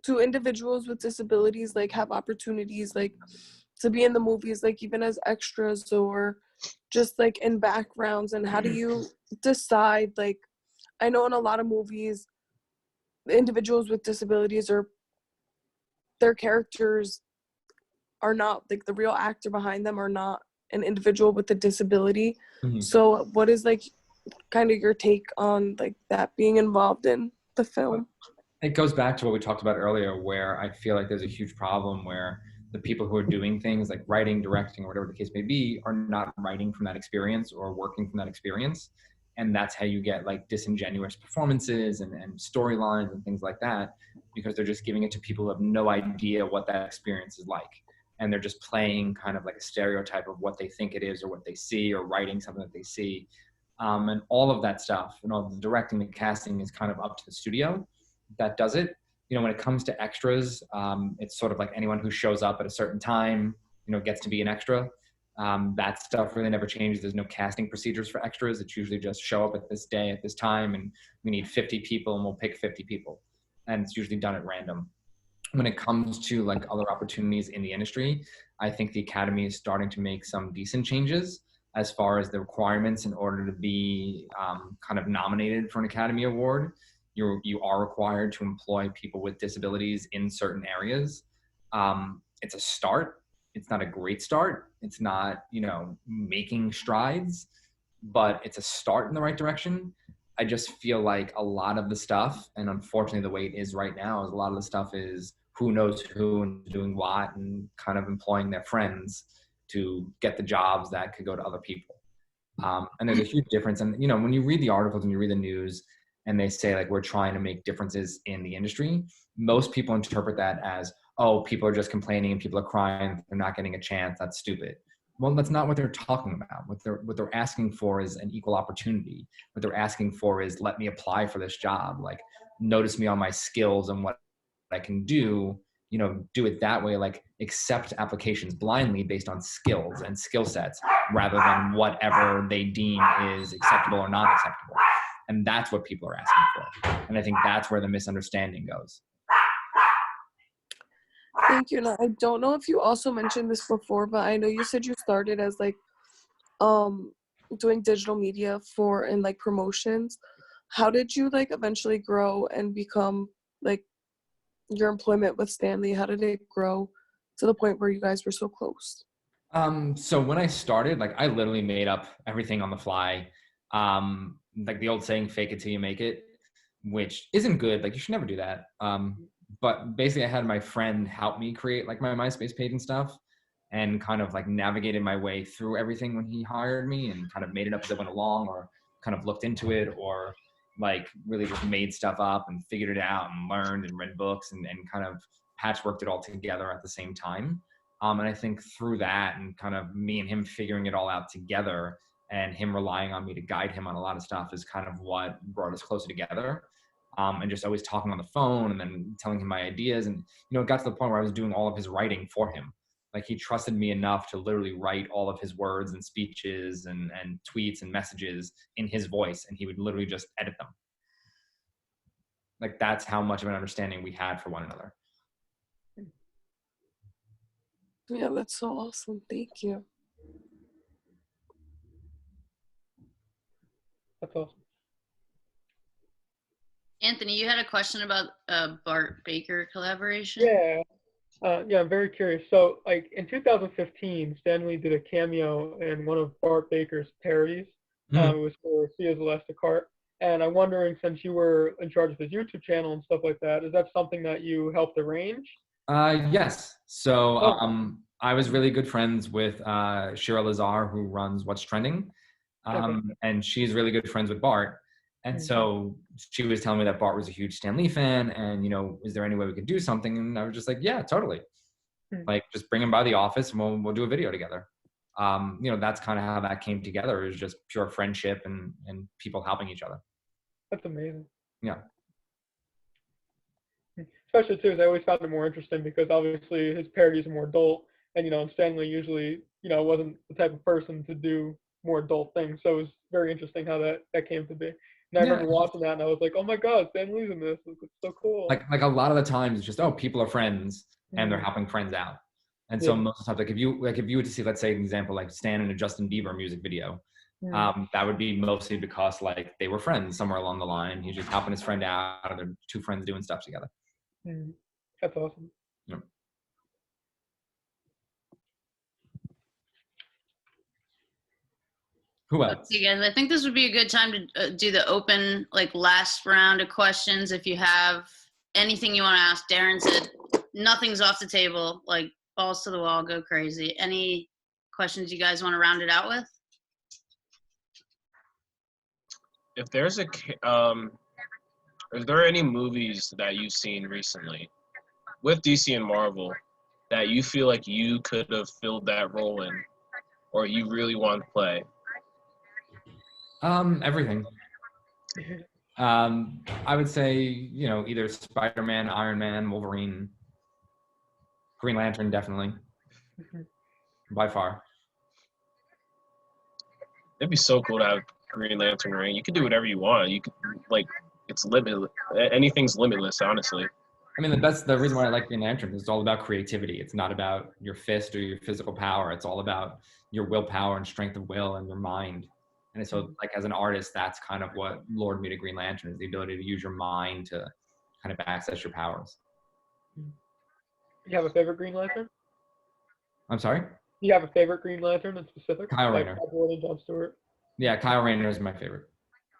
do individuals with disabilities like have opportunities like to be in the movies, like even as extras or just like in backgrounds? And how do you decide, like, I know in a lot of movies, the individuals with disabilities or their characters are not, like, the real actor behind them are not an individual with a disability. So what is, like, kind of your take on, like, that being involved in the film? It goes back to what we talked about earlier, where I feel like there's a huge problem where the people who are doing things like writing, directing, or whatever the case may be, are not writing from that experience or working from that experience. And that's how you get like disingenuous performances and storylines and things like that, because they're just giving it to people who have no idea what that experience is like. And they're just playing kind of like a stereotype of what they think it is or what they see, or writing something that they see. And all of that stuff, the directing and casting is kind of up to the studio that does it. When it comes to extras, it's sort of like anyone who shows up at a certain time, gets to be an extra. That stuff really never changes. There's no casting procedures for extras. It's usually just show up at this day, at this time, and we need 50 people and we'll pick 50 people. And it's usually done at random. When it comes to like other opportunities in the industry, I think the Academy is starting to make some decent changes as far as the requirements in order to be kind of nominated for an Academy Award. You are required to employ people with disabilities in certain areas. It's a start. It's not a great start. It's not, making strides, but it's a start in the right direction. I just feel like a lot of the stuff, and unfortunately the way it is right now, is a lot of the stuff is who knows who and doing what and kind of employing their friends to get the jobs that could go to other people. And there's a huge difference. And, when you read the articles and you read the news and they say like, we're trying to make differences in the industry, most people interpret that as, oh, people are just complaining and people are crying, they're not getting a chance, that's stupid. Well, that's not what they're talking about. What they're asking for is an equal opportunity. What they're asking for is, let me apply for this job. Like, notice me on my skills and what I can do, do it that way. Like, accept applications blindly based on skills and skill sets rather than whatever they deem is acceptable or not acceptable. And that's what people are asking for. And I think that's where the misunderstanding goes. Thank you. And I don't know if you also mentioned this before, but I know you said you started as like doing digital media and like promotions. how did you like eventually grow and become like your employment with Stanley? How did it grow to the point where you guys were so close? So when I started, like I literally made up everything on the fly. Like the old saying, fake it till you make it, which isn't good. Like you should never do that. But basically I had my friend help me create like my MySpace page and stuff, and kind of like navigated my way through everything when he hired me, and kind of made it up as I went along, or kind of looked into it, or like really just made stuff up and figured it out and learned and read books and kind of patchworked it all together at the same time. And I think through that and kind of me and him figuring it all out together and him relying on me to guide him on a lot of stuff is kind of what brought us closer together. And just always talking on the phone and then telling him my ideas. And, it got to the point where I was doing all of his writing for him. Like he trusted me enough to literally write all of his words and speeches and tweets and messages in his voice. And he would literally just edit them. Like that's how much of an understanding we had for one another. Yeah, that's so awesome. Thank you. That's awesome. Anthony, you had a question about Bart Baker collaboration? Yeah. I'm very curious. So, like in 2015, Stanley did a cameo in one of Bart Baker's parodies. It was for Sia's Elastic Heart. And I'm wondering, since you were in charge of his YouTube channel and stuff like that, is that something that you helped arrange? Yes. So I was really good friends with Shira Lazar, who runs What's Trending. And she's really good friends with Bart. And so she was telling me that Bart was a huge Stan Lee fan and, is there any way we could do something? And I was just like, yeah, totally. Like just bring him by the office and we'll do a video together. That's kind of how that came together. It was just pure friendship and people helping each other. That's amazing. Yeah. Especially too, I always found it more interesting because obviously his parodies are more adult and, Stanley usually, wasn't the type of person to do more adult things. So it was very interesting how that came to be. And I remember watching that and I was like, oh my God, Stan Lee's in this. It's so cool. Like a lot of the times it's just, people are friends and they're helping friends out. And so most of the time, like if you were to see, let's say an example, like Stan in a Justin Bieber music video, that would be mostly because like they were friends somewhere along the line. He's just helping his friend out, or they're two friends doing stuff together. That's awesome. Yeah. Who else? Okay, guys, I think this would be a good time to do the open, like, last round of questions. If you have anything you want to ask, Darren said nothing's off the table, like, balls to the wall, go crazy. Any questions you guys want to round it out with? If there's is there any movies that you've seen recently with DC and Marvel that you feel like you could have filled that role in, or you really want to play? Everything. I would say, either Spider-Man, Iron Man, Wolverine, Green Lantern, definitely. By far. It'd be so cool to have Green Lantern ring. You can do whatever you want. You could, like, it's limitless. Anything's limitless, honestly. I mean, that's the reason why I like Green Lantern. It's all about creativity. It's not about your fist or your physical power. It's all about your willpower and strength of will and your mind. And so, like, as an artist, that's kind of what lured me to Green Lantern, is the ability to use your mind to kind of access your powers. You have a favorite Green Lantern? I'm sorry? You have a favorite Green Lantern in specific? Kyle Rayner. Like Gordon, John Stewart? Yeah, Kyle Rayner is my favorite.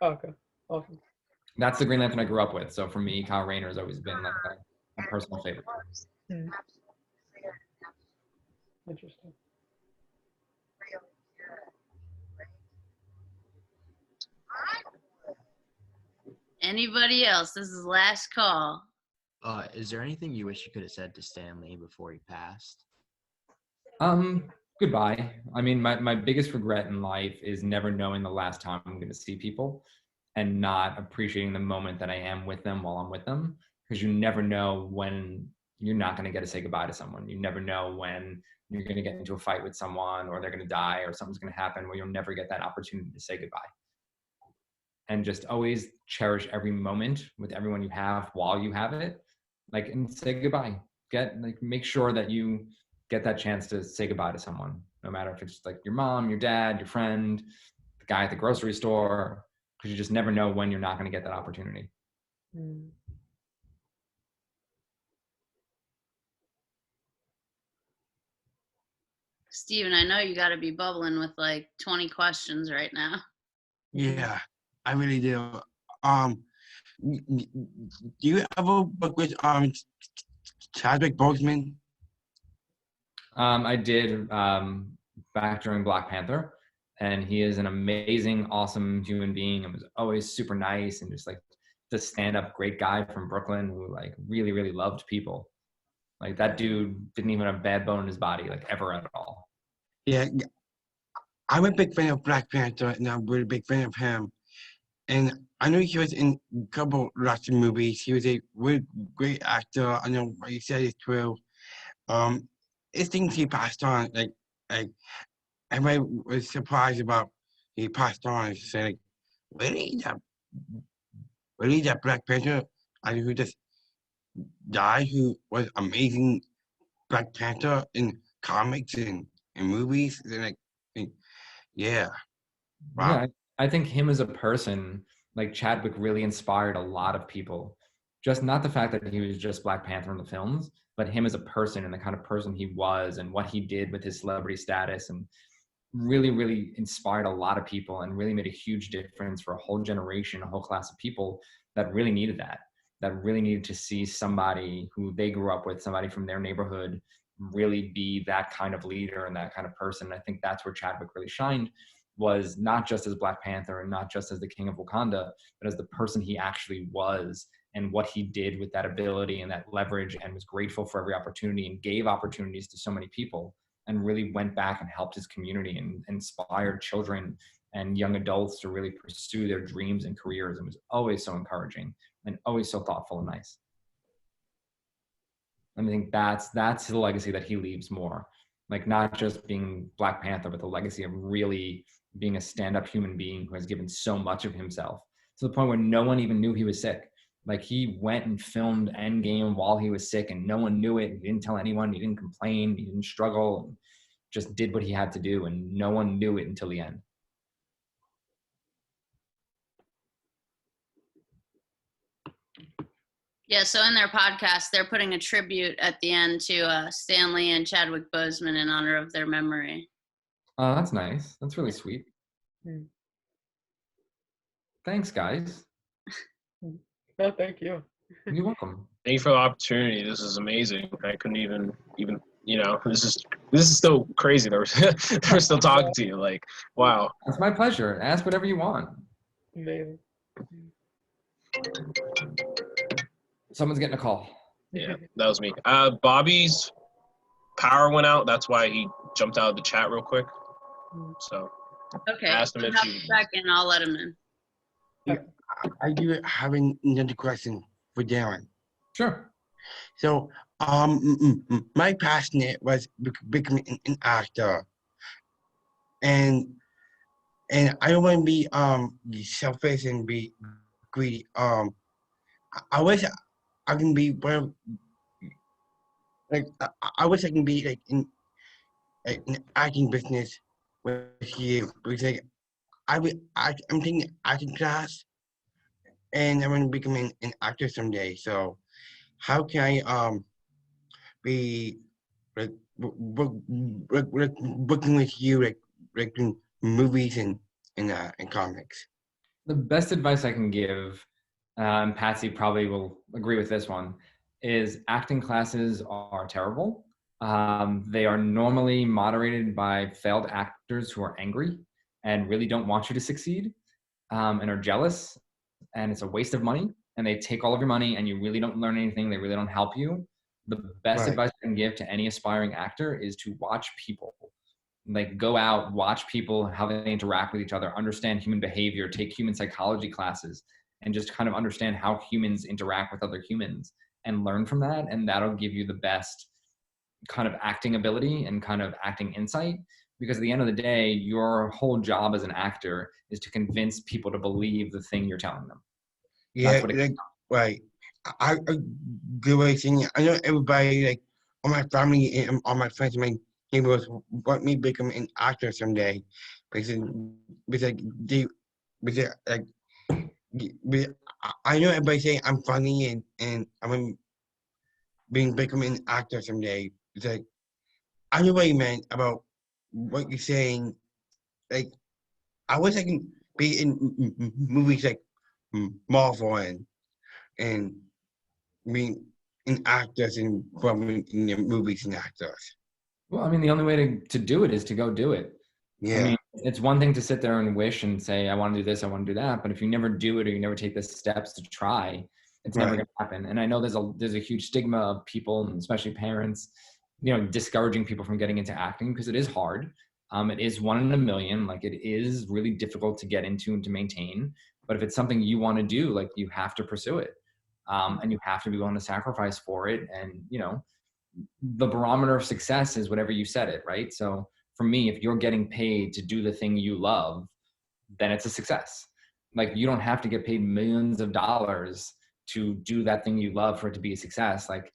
Oh, okay. Awesome. That's the Green Lantern I grew up with. So for me, Kyle Rayner has always been like a personal favorite. Interesting. Anybody else? This is last call. Is there anything you wish you could have said to Stan Lee before he passed? Goodbye. I mean, my biggest regret in life is never knowing the last time I'm going to see people and not appreciating the moment that I am with them while I'm with them, because you never know when you're not going to get to say goodbye to someone. You never know when you're going to get into a fight with someone, or they're going to die, or something's going to happen where you'll never get that opportunity to say goodbye. And just always cherish every moment with everyone you have while you have it, like, and say goodbye. Make sure that you get that chance to say goodbye to someone, no matter if it's like your mom, your dad, your friend, the guy at the grocery store, because you just never know when you're not going to get that opportunity. Mm. Steven, I know you got to be bubbling with like 20 questions right now. Yeah, I really do. Do you ever work with Chadwick Boseman? I did back during Black Panther, and he is an amazing, awesome human being, and was always super nice and just like the stand-up great guy from Brooklyn who like really, really loved people. Like that dude didn't even have a bad bone in his body, like ever at all. Yeah, I'm a big fan of Black Panther, and I'm a really big fan of him. And I know he was in a couple Russian movies. He was a really great actor. I know what you said is true. It's things he passed on. Like everybody was surprised about he passed on. It's just like, really that Black Panther, who just died, who was amazing Black Panther in comics and movies. And like, yeah, wow. Yeah, I think him as a person, like Chadwick really inspired a lot of people. Just not the fact that he was just Black Panther in the films, but him as a person and the kind of person he was and what he did with his celebrity status, and really, really inspired a lot of people and really made a huge difference for a whole generation, a whole class of people that really needed that really needed to see somebody who they grew up with, somebody from their neighborhood, really be that kind of leader and that kind of person. I think that's where Chadwick really shined, was not just as Black Panther and not just as the King of Wakanda, but as the person he actually was and what he did with that ability and that leverage, and was grateful for every opportunity and gave opportunities to so many people, and really went back and helped his community and inspired children and young adults to really pursue their dreams and careers, and was always so encouraging and always so thoughtful and nice. And I think that's the legacy that he leaves more. Like not just being Black Panther, but the legacy of really being a stand-up human being who has given so much of himself to the point where no one even knew he was sick. Like he went and filmed Endgame while he was sick and no one knew it. He didn't tell anyone, he didn't complain, he didn't struggle, and just did what he had to do, and no one knew it until the end. Yeah, so in their podcast, they're putting a tribute at the end to Stanley and Chadwick Boseman in honor of their memory. Oh, that's nice. That's really sweet. Mm. Thanks, guys. No, thank you. You're welcome. Thank you for the opportunity. This is amazing. I couldn't even this is still crazy that we're still talking to you. Like, wow. It's my pleasure. Ask whatever you want. Amazing. Someone's getting a call. Yeah, that was me. Bobby's power went out. That's why he jumped out of the chat real quick. So Okay, I asked him if he back in, I'll let him in. Yeah, I do have another question for Darren. Sure. So, my passion was becoming an actor, and I don't want to be selfish and be greedy. I wish I can be I wish I can be like in an acting business with you, because like I'm taking acting class, and I want to become an actor someday. So, how can I be like working with you, like in movies and comics? The best advice I can give, Patsie probably will agree with this one, is acting classes are terrible. They are normally moderated by failed actors who are angry and really don't want you to succeed, and are jealous, and it's a waste of money, and they take all of your money and you really don't learn anything. They really don't help you. The best advice I can give to any aspiring actor is to watch people. Like go out, watch people, how they interact with each other, understand human behavior, take human psychology classes, and just kind of understand how humans interact with other humans and learn from that. And that'll give you the best kind of acting ability and kind of acting insight. Because at the end of the day, your whole job as an actor is to convince people to believe the thing you're telling them. Yeah, right. I good way saying. I know everybody, like all my family and all my friends, my neighbors want me to become an actor someday, because like I know everybody saying I'm funny and I'm become an actor someday. It's like I know what you meant about what you're saying. Like I wish I can be in movies like Marvel and being in actors and in the movies and actors. Well, I mean, the only way to do it is to go do it. Yeah. I mean, it's one thing to sit there and wish and say, I want to do this, I want to do that. But if you never do it or you never take the steps to try, it's never Right. going to happen. And I know there's a huge stigma of people, and especially parents, discouraging people from getting into acting because it is hard. It is 1 in a million. Like, it is really difficult to get into and to maintain. But if it's something you want to do, like, you have to pursue it. And you have to be willing to sacrifice for it. And, the barometer of success is whatever you set it, right? So for me, if you're getting paid to do the thing you love, then it's a success. Like, you don't have to get paid millions of dollars to do that thing you love for it to be a success. Like,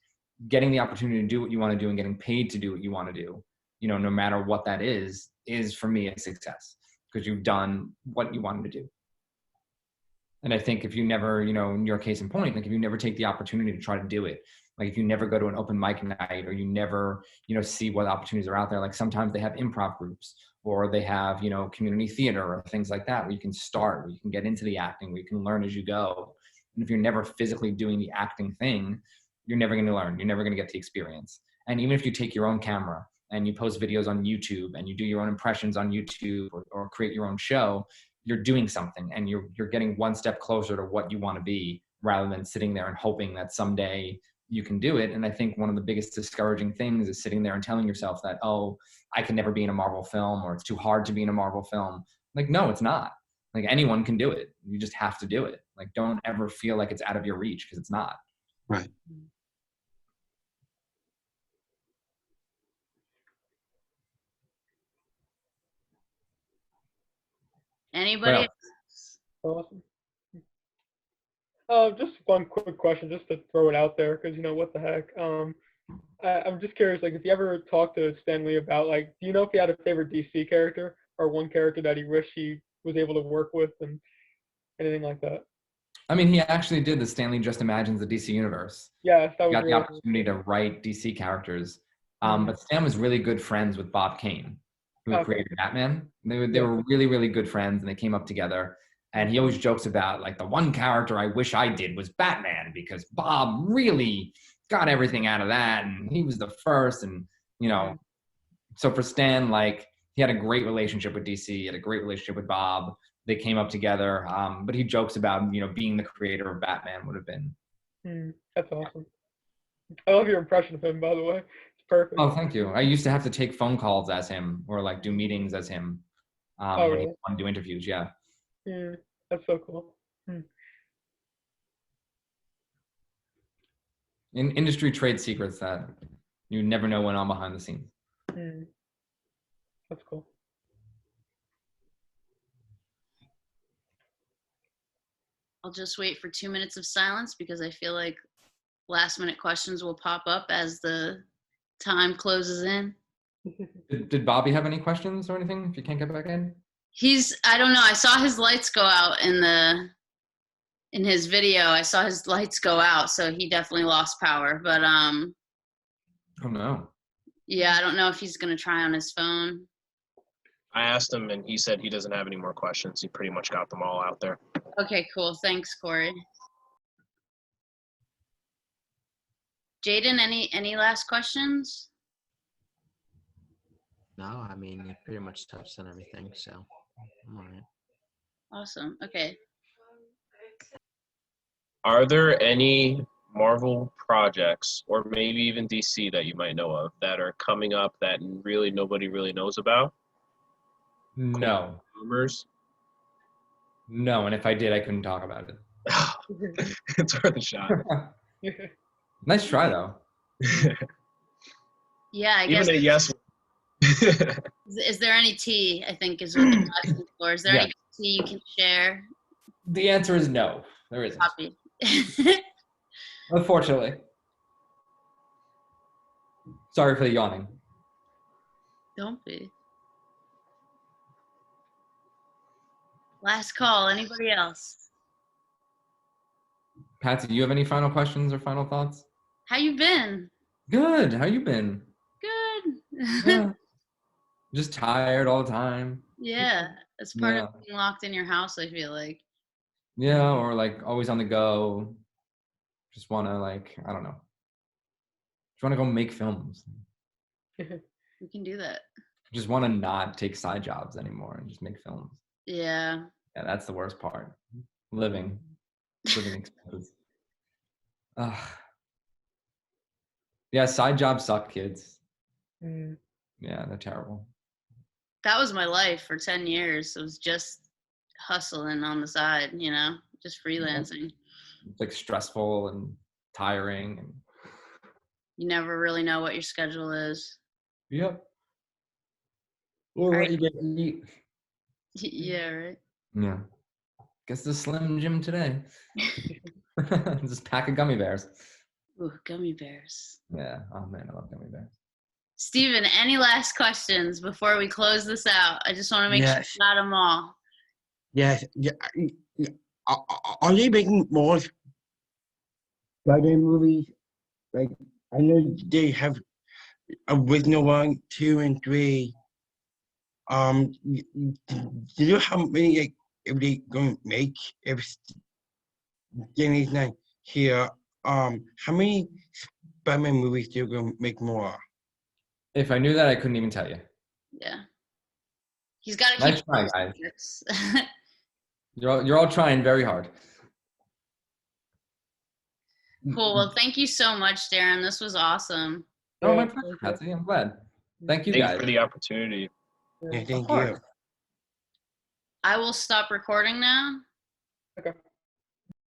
getting the opportunity to do what you want to do and getting paid to do what you want to do, no matter what that is for me a success, because you've done what you wanted to do. And I think if you never, in your case in point, like if you never take the opportunity to try to do it, like if you never go to an open mic night, or you never, see what opportunities are out there, like sometimes they have improv groups, or they have, community theater or things like that, where you can start, where you can get into the acting, where you can learn as you go. And if you're never physically doing the acting thing, you're never going to learn. You're never going to get the experience. And even if you take your own camera and you post videos on YouTube and you do your own impressions on YouTube, or create your own show, you're doing something, and you're getting one step closer to what you want to be, rather than sitting there and hoping that someday you can do it. And I think one of the biggest discouraging things is sitting there and telling yourself that, oh, I can never be in a Marvel film, or it's too hard to be in a Marvel film. Like, no, it's not. Like, anyone can do it. You just have to do it. Like, don't ever feel like it's out of your reach, because it's not. Right. Anybody? Awesome. Just one quick question, just to throw it out there, because what the heck. I'm just curious, like, if you ever talked to Stan Lee about, like, do you know if he had a favorite DC character, or one character that he wished he was able to work with, and anything like that? I mean, he actually did the Stan Lee Just Imagines the DC Universe. Yes, that He was got the really opportunity to write DC characters. But Stan was really good friends with Bob Kane, who created Batman. They were really, really good friends, and they came up together. And he always jokes about, like, the one character I wish I did was Batman, because Bob really got everything out of that, and he was the first. And, so for Stan, like, he had a great relationship with DC, he had a great relationship with Bob. They came up together. But he jokes about, being the creator of Batman would have been. That's awesome. I love your impression of him, by the way. It's perfect. Oh, thank you. I used to have to take phone calls as him, or like do meetings as him. Oh, when he really? wanted to do interviews. Yeah. That's so cool. In industry trade secrets that you never know went on behind the scenes. That's cool. I'll just wait for 2 minutes of silence, because I feel like last minute questions will pop up as the time closes in. Did Bobby have any questions or anything? If you can't get back in? I don't know. I saw his lights go out in his video. I saw his lights go out, so he definitely lost power. But Oh no. yeah, I don't know if he's gonna try on his phone. I asked him, and he said he doesn't have any more questions. He pretty much got them all out there. Okay, cool. Thanks, Corey. Jaden, any last questions? No, I mean, you pretty much touched on everything, so I'm on it. Awesome. Okay. Are there any Marvel projects, or maybe even DC, that you might know of that are coming up that really nobody really knows about? No. Rumors? No, and if I did, I couldn't talk about it. It's worth a shot. Nice try, though. Yeah, I Even guess. a yes. Is there any tea, I think is what they're asking for. Is there any tea you can share? The answer is no. There isn't. Copy. Unfortunately. Sorry for the yawning. Don't be. Last call. Anybody else? Patsy, do you have any final questions or final thoughts? How you been? Good. How you been? Good. Yeah. Just tired all the time. Yeah, it's part Yeah. of being locked in your house, I feel like. Yeah, or like always on the go. Just want to like, I don't know. Just want to go make films. We can do that. Just want to not take side jobs anymore and just make films. Yeah. Yeah, that's the worst part. Living expenses. Ugh. Yeah, side jobs suck, kids. Mm. Yeah, they're terrible. That was my life for 10 years. It was just hustling on the side, you know, just freelancing. It's like stressful and tiring. And You never really know what your schedule is. yep. Or what you get to eat. Yeah, right. Yeah. Guess the Slim Jim today. Just pack of gummy bears. Ooh, gummy bears. Yeah. Oh man, I love gummy bears. Steven, any last questions before we close this out? I just want to make sure Yes. you got them all. Yes. Yeah. Are they making more Spider-Man movies? Like, I know they have original 1, 2, and 3. Do you know how many like if they going to make if Danny's not here? How many Spider-Man movies do you going to make more? If I knew that, I couldn't even tell you. Yeah. He's got to Nice keep try, guys. You're all trying very hard. Cool. Well, thank you so much, Darren. This was awesome. Oh, my pleasure, Patsy. I'm glad. Thank you, Thanks guys. for the opportunity. Yeah, Of thank course. you. I will stop recording now. Okay.